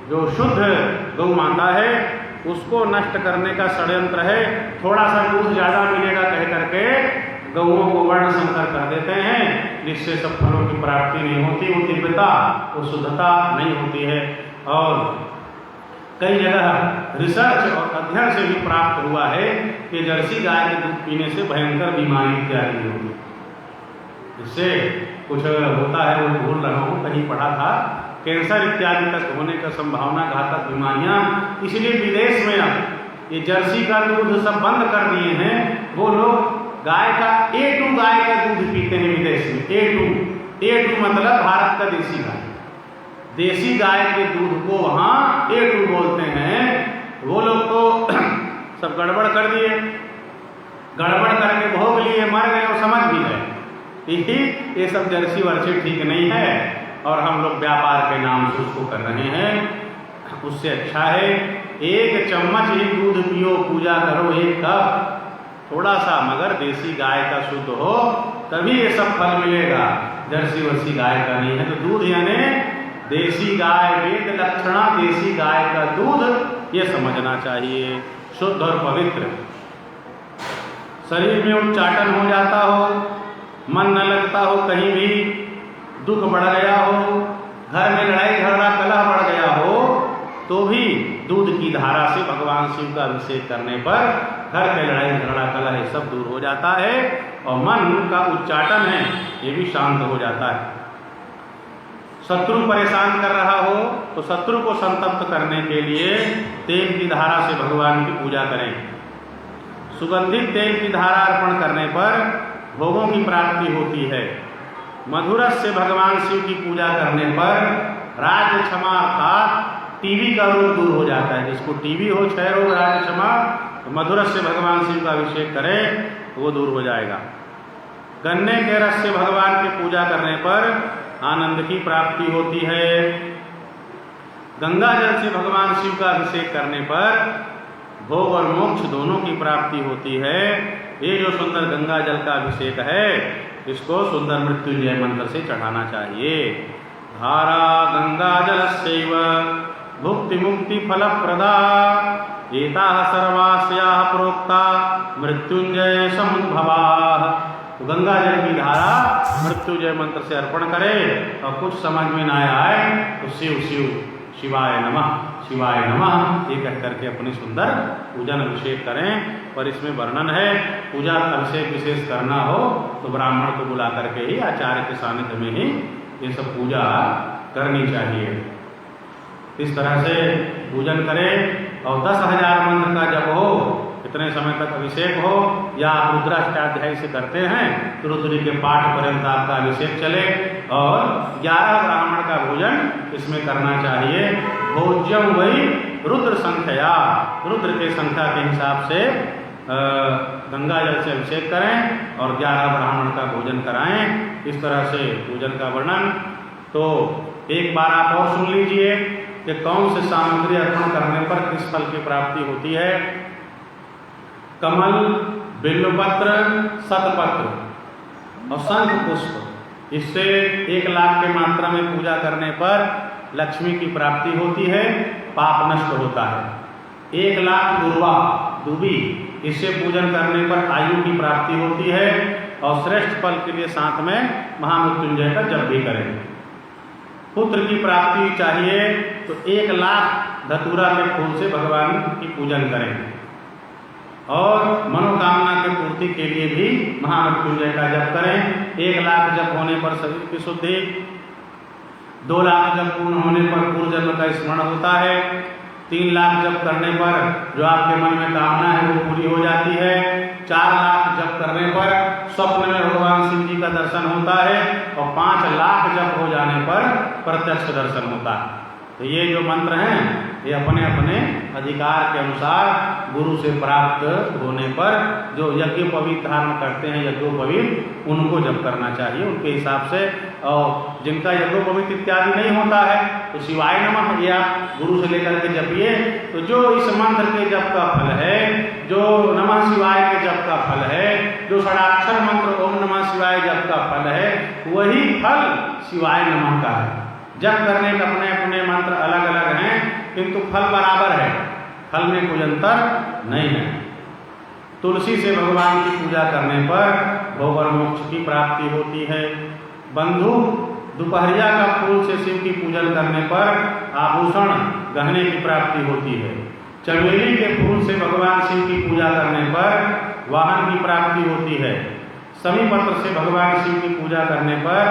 जो शुद्ध गौ माता है, उसको नष्ट करने का षड्यंत्र है। थोड़ा सा दूध ज्यादा मिलेगा कह करके गौओं को वर्ण शंकर कर देते हैं, जिससे सब फलों की प्राप्ति नहीं होती, वो दिव्यता वो शुद्धता नहीं होती है। और कई जगह रिसर्च और अध्ययन से भी प्राप्त हुआ है कि जर्सी गाय के दूध पीने से भयंकर बीमारी इत्यादि होगी। इससे कुछ होता है, वो भूल रहा हूँ, कहीं पढ़ा था, कैंसर इत्यादि तक होने का संभावना, घातक बीमारियां। इसलिए विदेश में अब ये जर्सी का दूध सब बंद कर दिए हैं। वो लोग गाय का A2 गाय का दूध पीते हैं विदेश में। A2 मतलब भारत का देसी गाय। देसी गाय के दूध को वहाँ A2 बोलते हैं। वो लोग तो सब गड़बड़ कर दिए, गड़बड़ करके भोग लिए, मर गए और समझ भी गए। ये सब जर्सी वर्सी ठीक नहीं है और हम लोग व्यापार के नाम से उसको कर रहे हैं। उससे अच्छा है 1 चम्मच ही दूध पियो, पूजा करो 1 कप, थोड़ा सा, मगर देसी गाय का शुद्ध हो तभी ये सब फल मिलेगा। जर्सी वर्सी गाय का नहीं है। तो दूध यानी देसी गाय, वेद लक्षणा देसी गाय का दूध, ये समझना चाहिए, शुद्ध और पवित्र। शरीर में उच्चाटन हो जाता हो, मन न लगता हो, कहीं भी दुख बढ़ गया हो, घर में लड़ाई झगड़ा कलह बढ़ गया हो, तो भी दूध की धारा से भगवान शिव का अभिषेक करने पर घर के लड़ाई झगड़ा कलह ये सब दूर हो जाता है और मन का उच्चाटन है ये भी शांत हो जाता है। शत्रु परेशान कर रहा हो तो शत्रु को संतप्त करने के लिए तेल की धारा से भगवान की पूजा करें। सुगंधित तेल की धारा अर्पण करने पर भोगों की प्राप्ति होती है। मधुरस से भगवान शिव की पूजा करने पर राज क्षमा अर्थात टीबी का रोग दूर हो जाता है। जिसको टीबी हो, क्षय रोग, राज क्षमा, तो मधुरस से भगवान शिव का अभिषेक करें तो वो दूर हो जाएगा। गन्ने के रस से भगवान की पूजा करने पर आनंद की प्राप्ति होती है। गंगा जल से भगवान शिव का अभिषेक करने पर भोग और मोक्ष दोनों की प्राप्ति होती है। ये जो सुंदर गंगा जल का अभिषेक है इसको सुंदर मृत्युंजय मंत्र से चढ़ाना चाहिए। धारा गंगा जल सेव भुक्ति मुक्ति फल प्रदा एता सर्वास्या प्रोक्ता मृत्युंजय समुद्भवा। तो गंगा जल की धारा मृत्युंजय मंत्र से अर्पण करें और कुछ समझ में ना आए तो शिव शिव शिवाय नमः शिवाय नमः ये कह करके अपनी सुंदर पूजन अभिषेक करें। पर इसमें वर्णन है पूजा अभिषेक विशेष करना हो तो ब्राह्मण को बुला करके ही आचार्य के सानिध्य में ही ये सब पूजा करनी चाहिए। इस तरह से पूजन करें और 10,000 मंत्र का जप हो, इतने समय तक अभिषेक हो, या आप रुद्राष्टाध्याय से करते हैं तो रुद्र के पाठ पर्यंत आपका अभिषेक चले और 11 ब्राह्मण का भोजन इसमें करना चाहिए। भोज्यम वही रुद्र संख्या, रुद्र के संख्या के हिसाब से गंगा जल से अभिषेक करें और 11 ब्राह्मण का भोजन कराएं। इस तरह से पूजन का वर्णन। तो एक बार आप और सुन लीजिए कि कौन से सामग्री अर्पण करने पर किस फल की प्राप्ति होती है। कमल, बिल्वपत्र, शतपत्र और शंख पुष्प, इससे 1 लाख की मात्रा में पूजा करने पर लक्ष्मी की प्राप्ति होती है, पाप नष्ट होता है। 1 लाख दुर्वा दूबी, इससे पूजन करने पर आयु की प्राप्ति होती है और श्रेष्ठ फल के लिए साथ में महामृत्युंजय का जप भी करें। पुत्र की प्राप्ति चाहिए तो 1 लाख धतूरा के फूल से भगवान की पूजन करें और मनोकामना के पूर्ति के लिए भी महामृत्युंजय का जप करें। 1 लाख जप होने पर शरीर की शुद्धि, 2 लाख जप पूर्ण होने पर पूर्व जन्म का स्मरण होता है, 3 लाख जप करने पर जो आपके मन में कामना है वो पूरी हो जाती है, 4 लाख जप करने पर स्वप्न में भगवान शिव जी का दर्शन होता है और 5 लाख जप हो जाने पर प्रत्यक्ष दर्शन होता है। तो ये जो मंत्र हैं ये अपने अपने अधिकार के अनुसार गुरु से प्राप्त होने पर जो यज्ञोपवीत धारण करते हैं यज्ञोपवीत, उनको जप करना चाहिए उनके हिसाब से। और जिनका यज्ञोपवीत इत्यादि नहीं होता है तो शिवाय नमः या गुरु से लेकर के जपिए। तो जो इस मंत्र के जप का फल है, जो नमः शिवाय के जप का फल है, जो षडाक्षर मंत्र ओम नमः शिवाय जप का फल है, वही फल शिवाय नमः का है। जप करने के अपने अपने मंत्र अलग अलग हैं किंतु फल बराबर है, फल में कोई अंतर नहीं है। तुलसी से भगवान की पूजा करने पर भोग और मोक्ष की प्राप्ति होती है। बंधु दोपहरिया का फूल से शिव की पूजन करने पर आभूषण गहने की प्राप्ति होती है। चमेली के फूल से भगवान शिव की पूजा करने पर वाहन की प्राप्ति होती है। समी पत्र से भगवान शिव की पूजा करने पर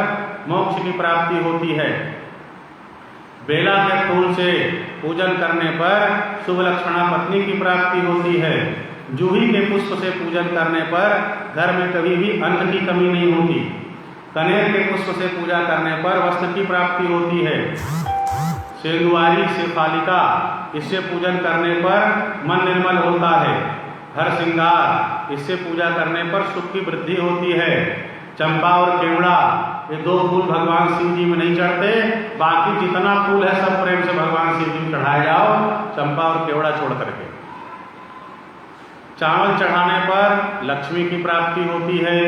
मोक्ष की प्राप्ति होती है। बेला के फूल से पूजन करने पर शुभ लक्षणा पत्नी की प्राप्ति होती है। जूही के पुष्प से पूजन करने पर घर में कभी भी अन्न की कमी नहीं होती। कनेर के पुष्प से पूजा करने पर वस्त्र की प्राप्ति होती है। सेंदुआरी से फालिका, इससे पूजन करने पर मन निर्मल होता है। हर श्रृंगार, इससे पूजा करने पर सुख की वृद्धि होती है। चंपा और केवड़ा, ये 2 फूल भगवान शिव जी में नहीं चढ़ते, बाकी जितना फूल है सब प्रेम से भगवान शिव जी में चढ़ाए जाओ, चंपा और केवड़ा छोड़ करके। चावल चढ़ाने पर लक्ष्मी की प्राप्ति होती है।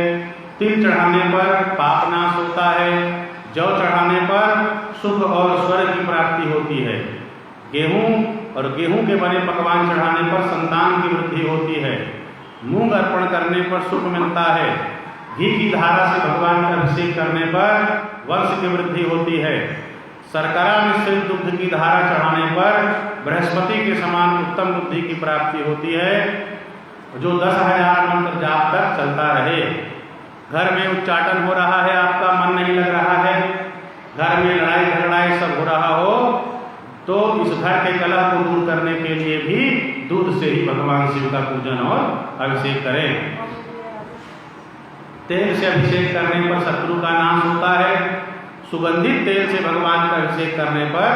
तिल चढ़ाने पर पाप नाश होता है। जौ चढ़ाने पर सुख और स्वर्ग की प्राप्ति होती है। गेहूं और गेहूं के बने पकवान चढ़ाने पर संतान की वृद्धि होती है। मूंग अर्पण करने पर सुख मिलता है। घी की धारा से भगवान का अभिषेक करने पर वंश की वृद्धि होती है। शर्करा मिश्रित दुग्ध की धारा चढ़ाने पर बृहस्पति के समान उत्तम बुद्धि की प्राप्ति होती है। जो 10,000 मंत्र जाप तक चलता रहे। घर में उच्चाटन हो रहा है, आपका मन नहीं लग रहा है, घर में लड़ाई झगड़ाई सब हो रहा हो, तो इस घर के कलह को दूर करने के लिए भी दूध से ही भगवान शिव का पूजन और अभिषेक करें। तेल से अभिषेक करने पर शत्रु का नाश होता है। सुगंधित तेल से भगवान का अभिषेक करने पर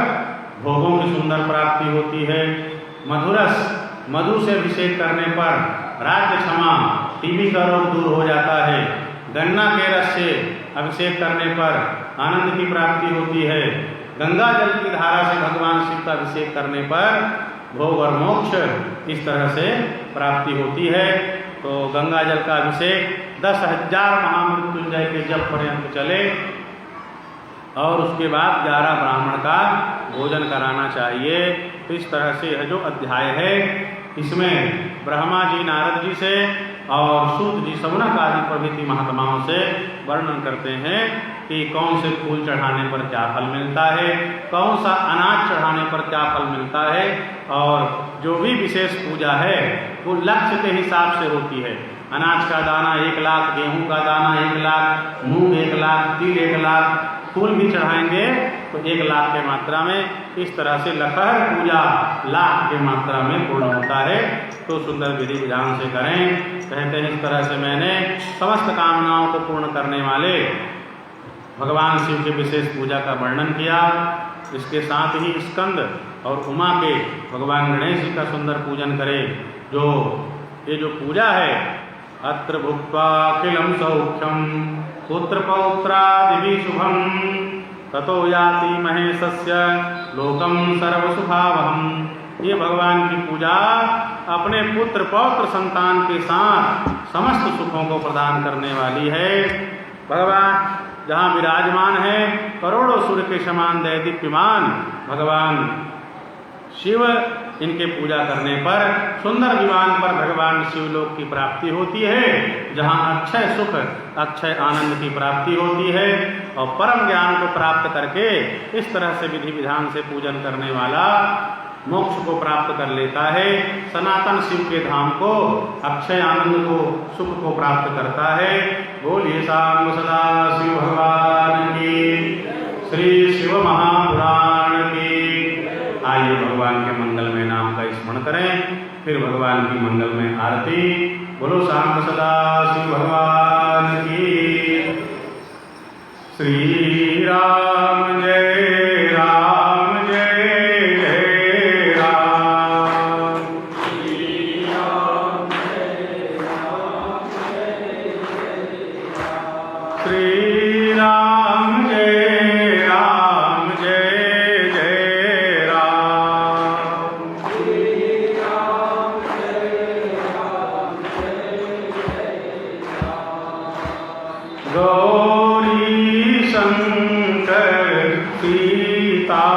भोगों की सुंदर प्राप्ति होती है। मधुरस, मधु से अभिषेक करने पर राज्य क्षमा, टीबी का रोग दूर हो जाता है। गन्ना के रस से अभिषेक करने पर आनंद की प्राप्ति होती है। गंगा जल की धारा से भगवान शिव का अभिषेक करने पर भोग और मोक्ष इस तरह से प्राप्ति होती है। तो गंगा जल का अभिषेक 10,000 महामृत्युंजय के जप पर्यंत चले और उसके बाद 11 ब्राह्मण का भोजन कराना चाहिए। तो इस तरह से यह जो अध्याय है इसमें ब्रह्मा जी नारद जी से और सूत जी सौनक आदि प्रभृति महात्माओं से वर्णन करते हैं कि कौन से फूल चढ़ाने पर क्या फल मिलता है, कौन सा अनाज चढ़ाने पर क्या फल मिलता है, और जो भी विशेष पूजा है वो लक्ष्य के हिसाब से होती है। अनाज का दाना 1 लाख, गेहूं का दाना 1 लाख, मूंग 1 लाख, तिल 1 लाख, फूल भी चढ़ाएंगे तो 1 लाख के मात्रा में। इस तरह से लखहर पूजा लाख के मात्रा में पूर्ण होता है। तो सुंदर विधि विधान से करें। कहते हैं इस तरह से मैंने समस्त कामनाओं को पूर्ण करने वाले भगवान शिव के विशेष पूजा का वर्णन किया। इसके साथ ही स्कंद और उमा के भगवान गणेश जी का सुंदर पूजन करें। जो ये जो पूजा है, अत्र भुक्त्वा अखिलं सौख्यम पुत्र पौत्रादिभिः शुभम ततो याति महेशस्य लोकम सर्वसुखावहम्। ये भगवान की पूजा अपने पुत्र पौत्र संतान के साथ समस्त सुखों को प्रदान करने वाली है। भगवान जहाँ विराजमान है, करोड़ों सूर्य के समान दैदीप्यमान भगवान शिव, इनके पूजा करने पर सुंदर विमान पर भगवान शिवलोक की प्राप्ति होती है, जहाँ अक्षय सुख अक्षय आनंद की प्राप्ति होती है। और परम ज्ञान को प्राप्त करके इस तरह से विधि विधान से पूजन करने वाला मोक्ष को प्राप्त कर लेता है, सनातन शिव के धाम को, अक्षय आनंद को, सुख को प्राप्त करता है। बोलिए सांब सदा शिव भगवान की, श्री शिव महापुराण की। आइए भगवान के मंगलमय नाम का स्मरण करें, फिर भगवान की मंगलमय आरती। बोलो सांब सदा शिव भगवान की। श्री राम जय राम जय जय राम। श्री राम जय राम जय जय राम। श्री राम जय राम जय जय राम। श्री राम जय राम जय जय राम। गौरी शंकर सीताराम।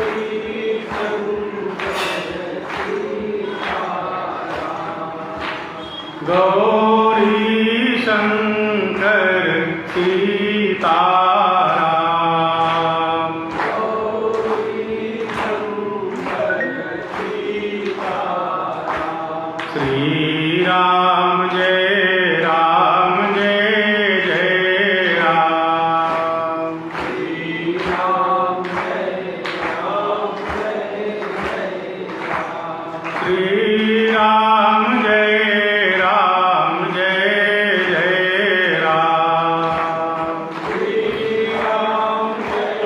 गौरी शंकर सीताराम। गौरी शंकर सीताराम। गौरी शंकर सीताराम। श्री राम जय राम जय जय राम। श्री राम जय राम जय जय राम। श्री राम जय राम जय जय राम। श्री राम जय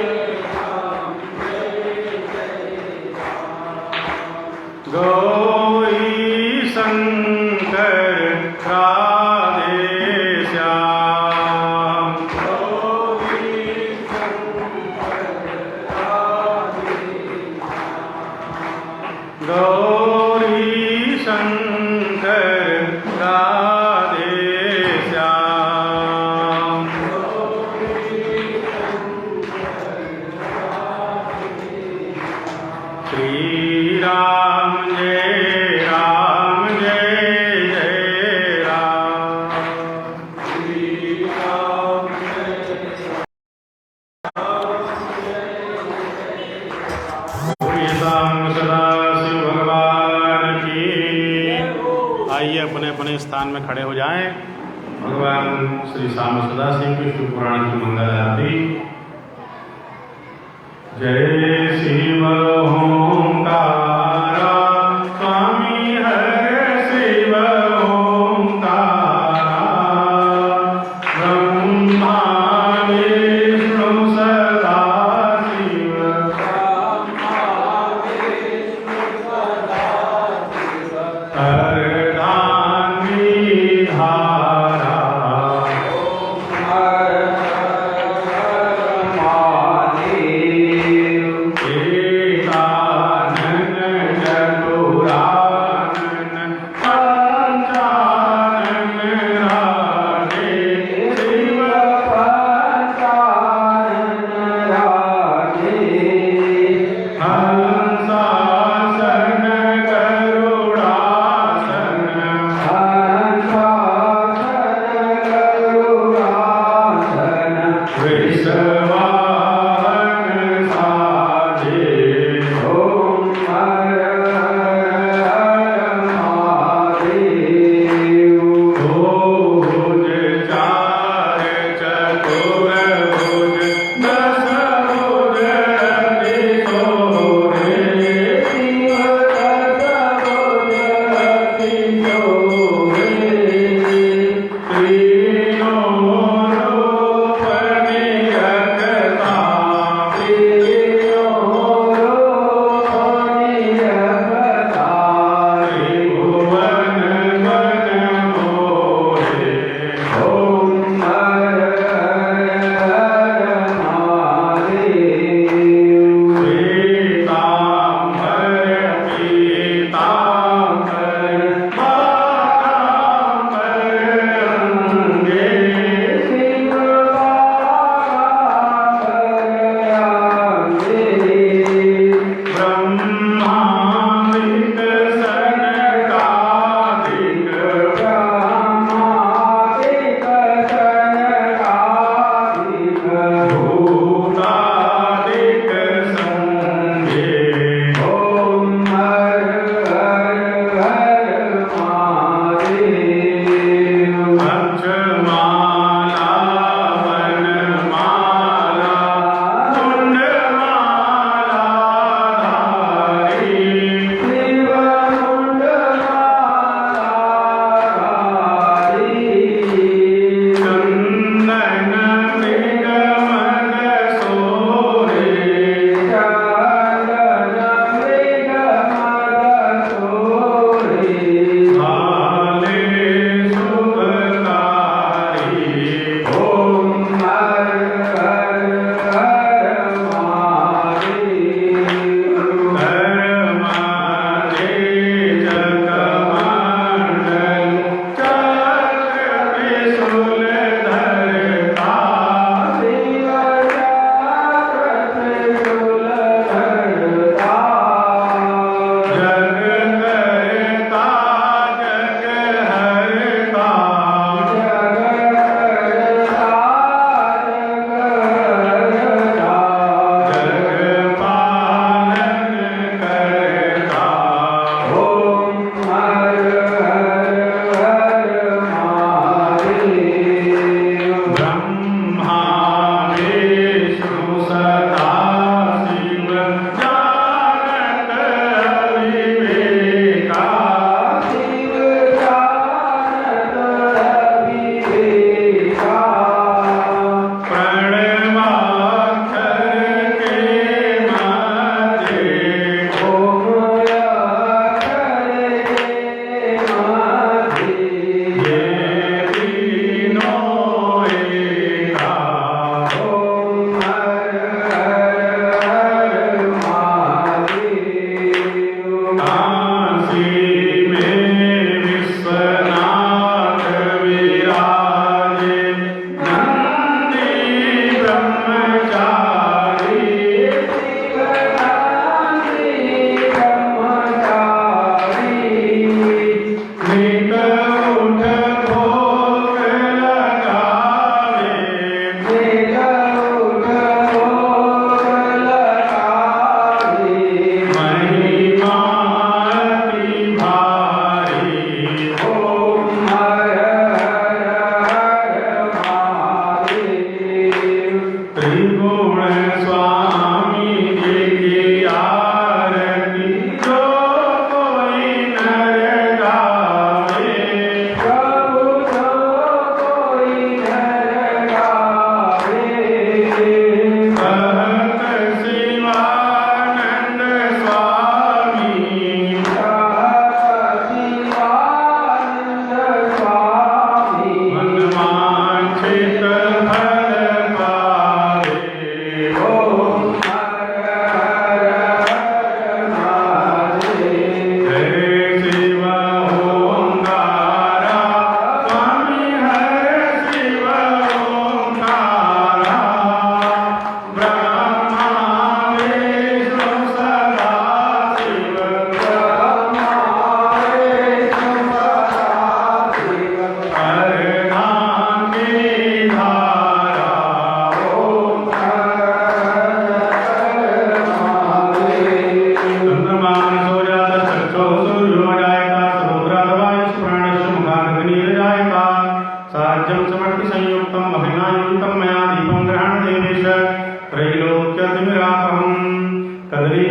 राम जय जय राम। गौरी शंकर राधे श्याम। गौरी शंकर राधे श्याम। गौरी शंकर राधे श्याम। गौरी शंकर राधे श्याम। श्री राम जय राम जय जय राम। श्री राम जय राम जय जय राम। बोलिए सांब सदा शिव भगवान की। आइए अपने अपने स्थान में खड़े हो जाएं। भगवान श्री सांब सदा शिव के शिव पुराण की मंगल आरती। जय शिव ओंकार स्वामी हर शिव ओंकार ब्रह्मा विष्णु सदा शिव। ब्रह्मा विष्णु सदा शिव। हरदानी धारा। हर हर महादेव।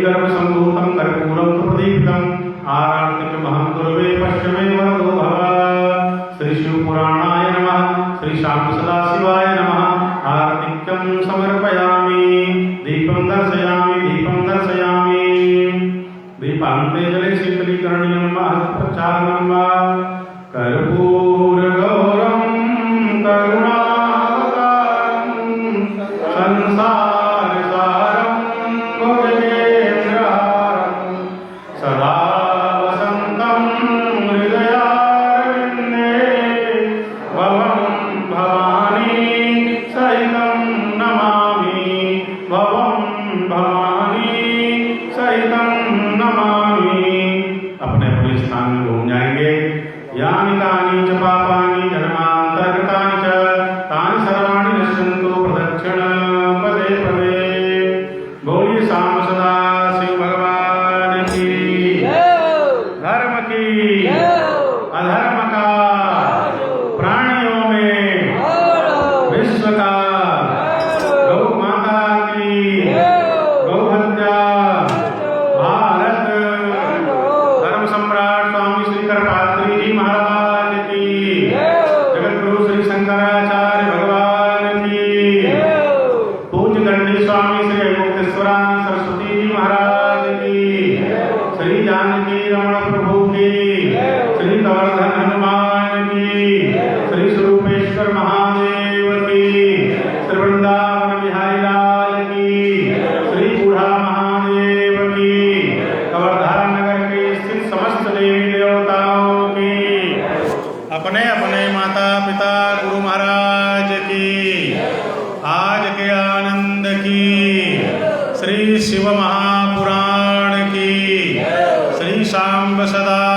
गर्भसम्भूतं कर्पूरं प्रदीप्तम् आरार्तिकमहं कुर्वे पश्चिमे वरदो भव। श्री शिवपुराणाय नमः। श्री शाम सदाशिवाय नमः। आर्तिक्यं समर्पयामि। दीपं दर्शयामि। दीपं दर्शयामि। दीपान्ते जले शीतलीकरणीयं वा हस्तप्रक्षालनं वा। कर्पूरगौरं करुणावतारं संसारसारं भुजगेन्द्रहारं सदा वसन्तं हृदयारविन्दे भवं भवानी सहितं नमामि। भवं भवानी सहितं नमामि। अपने अपने स्थान में घूम जाएंगे। यानि कानि च पापानि जन्मान्तरकृतानि च तानि सर्वाणि नश्यन्तु प्रदक्षिण पदे पदे। बोलिए शाम सदा शिव भगवान की। धर्म की अधर्म का प्राणियों में विश्व का गौ माता की गौ हत्या भारत धर्म सम्राट स्वामी श्री करपात्री जी महाराज की। जगतगुरु श्री शंकराचार्य भगवान की। पूज्य दंडी स्वामी श्री मुक्तेश्वरानंद सरस्वती जी महाराज की। श्री जानकी रमण प्रभु की। श्री कवर्धन हनुमान की। श्री स्वरूपेश्वर महादेव की। श्री वृंदावन बिहारी लाल की। श्री बूढ़ा महादेव की। कवर्धा नगर के स्थित समस्त देवी देवताओं की। अपने अपने माता पिता गुरु महाराज की। आज के आनंद की। श्री शिव महापुराण की। श्री शाम्ब सदा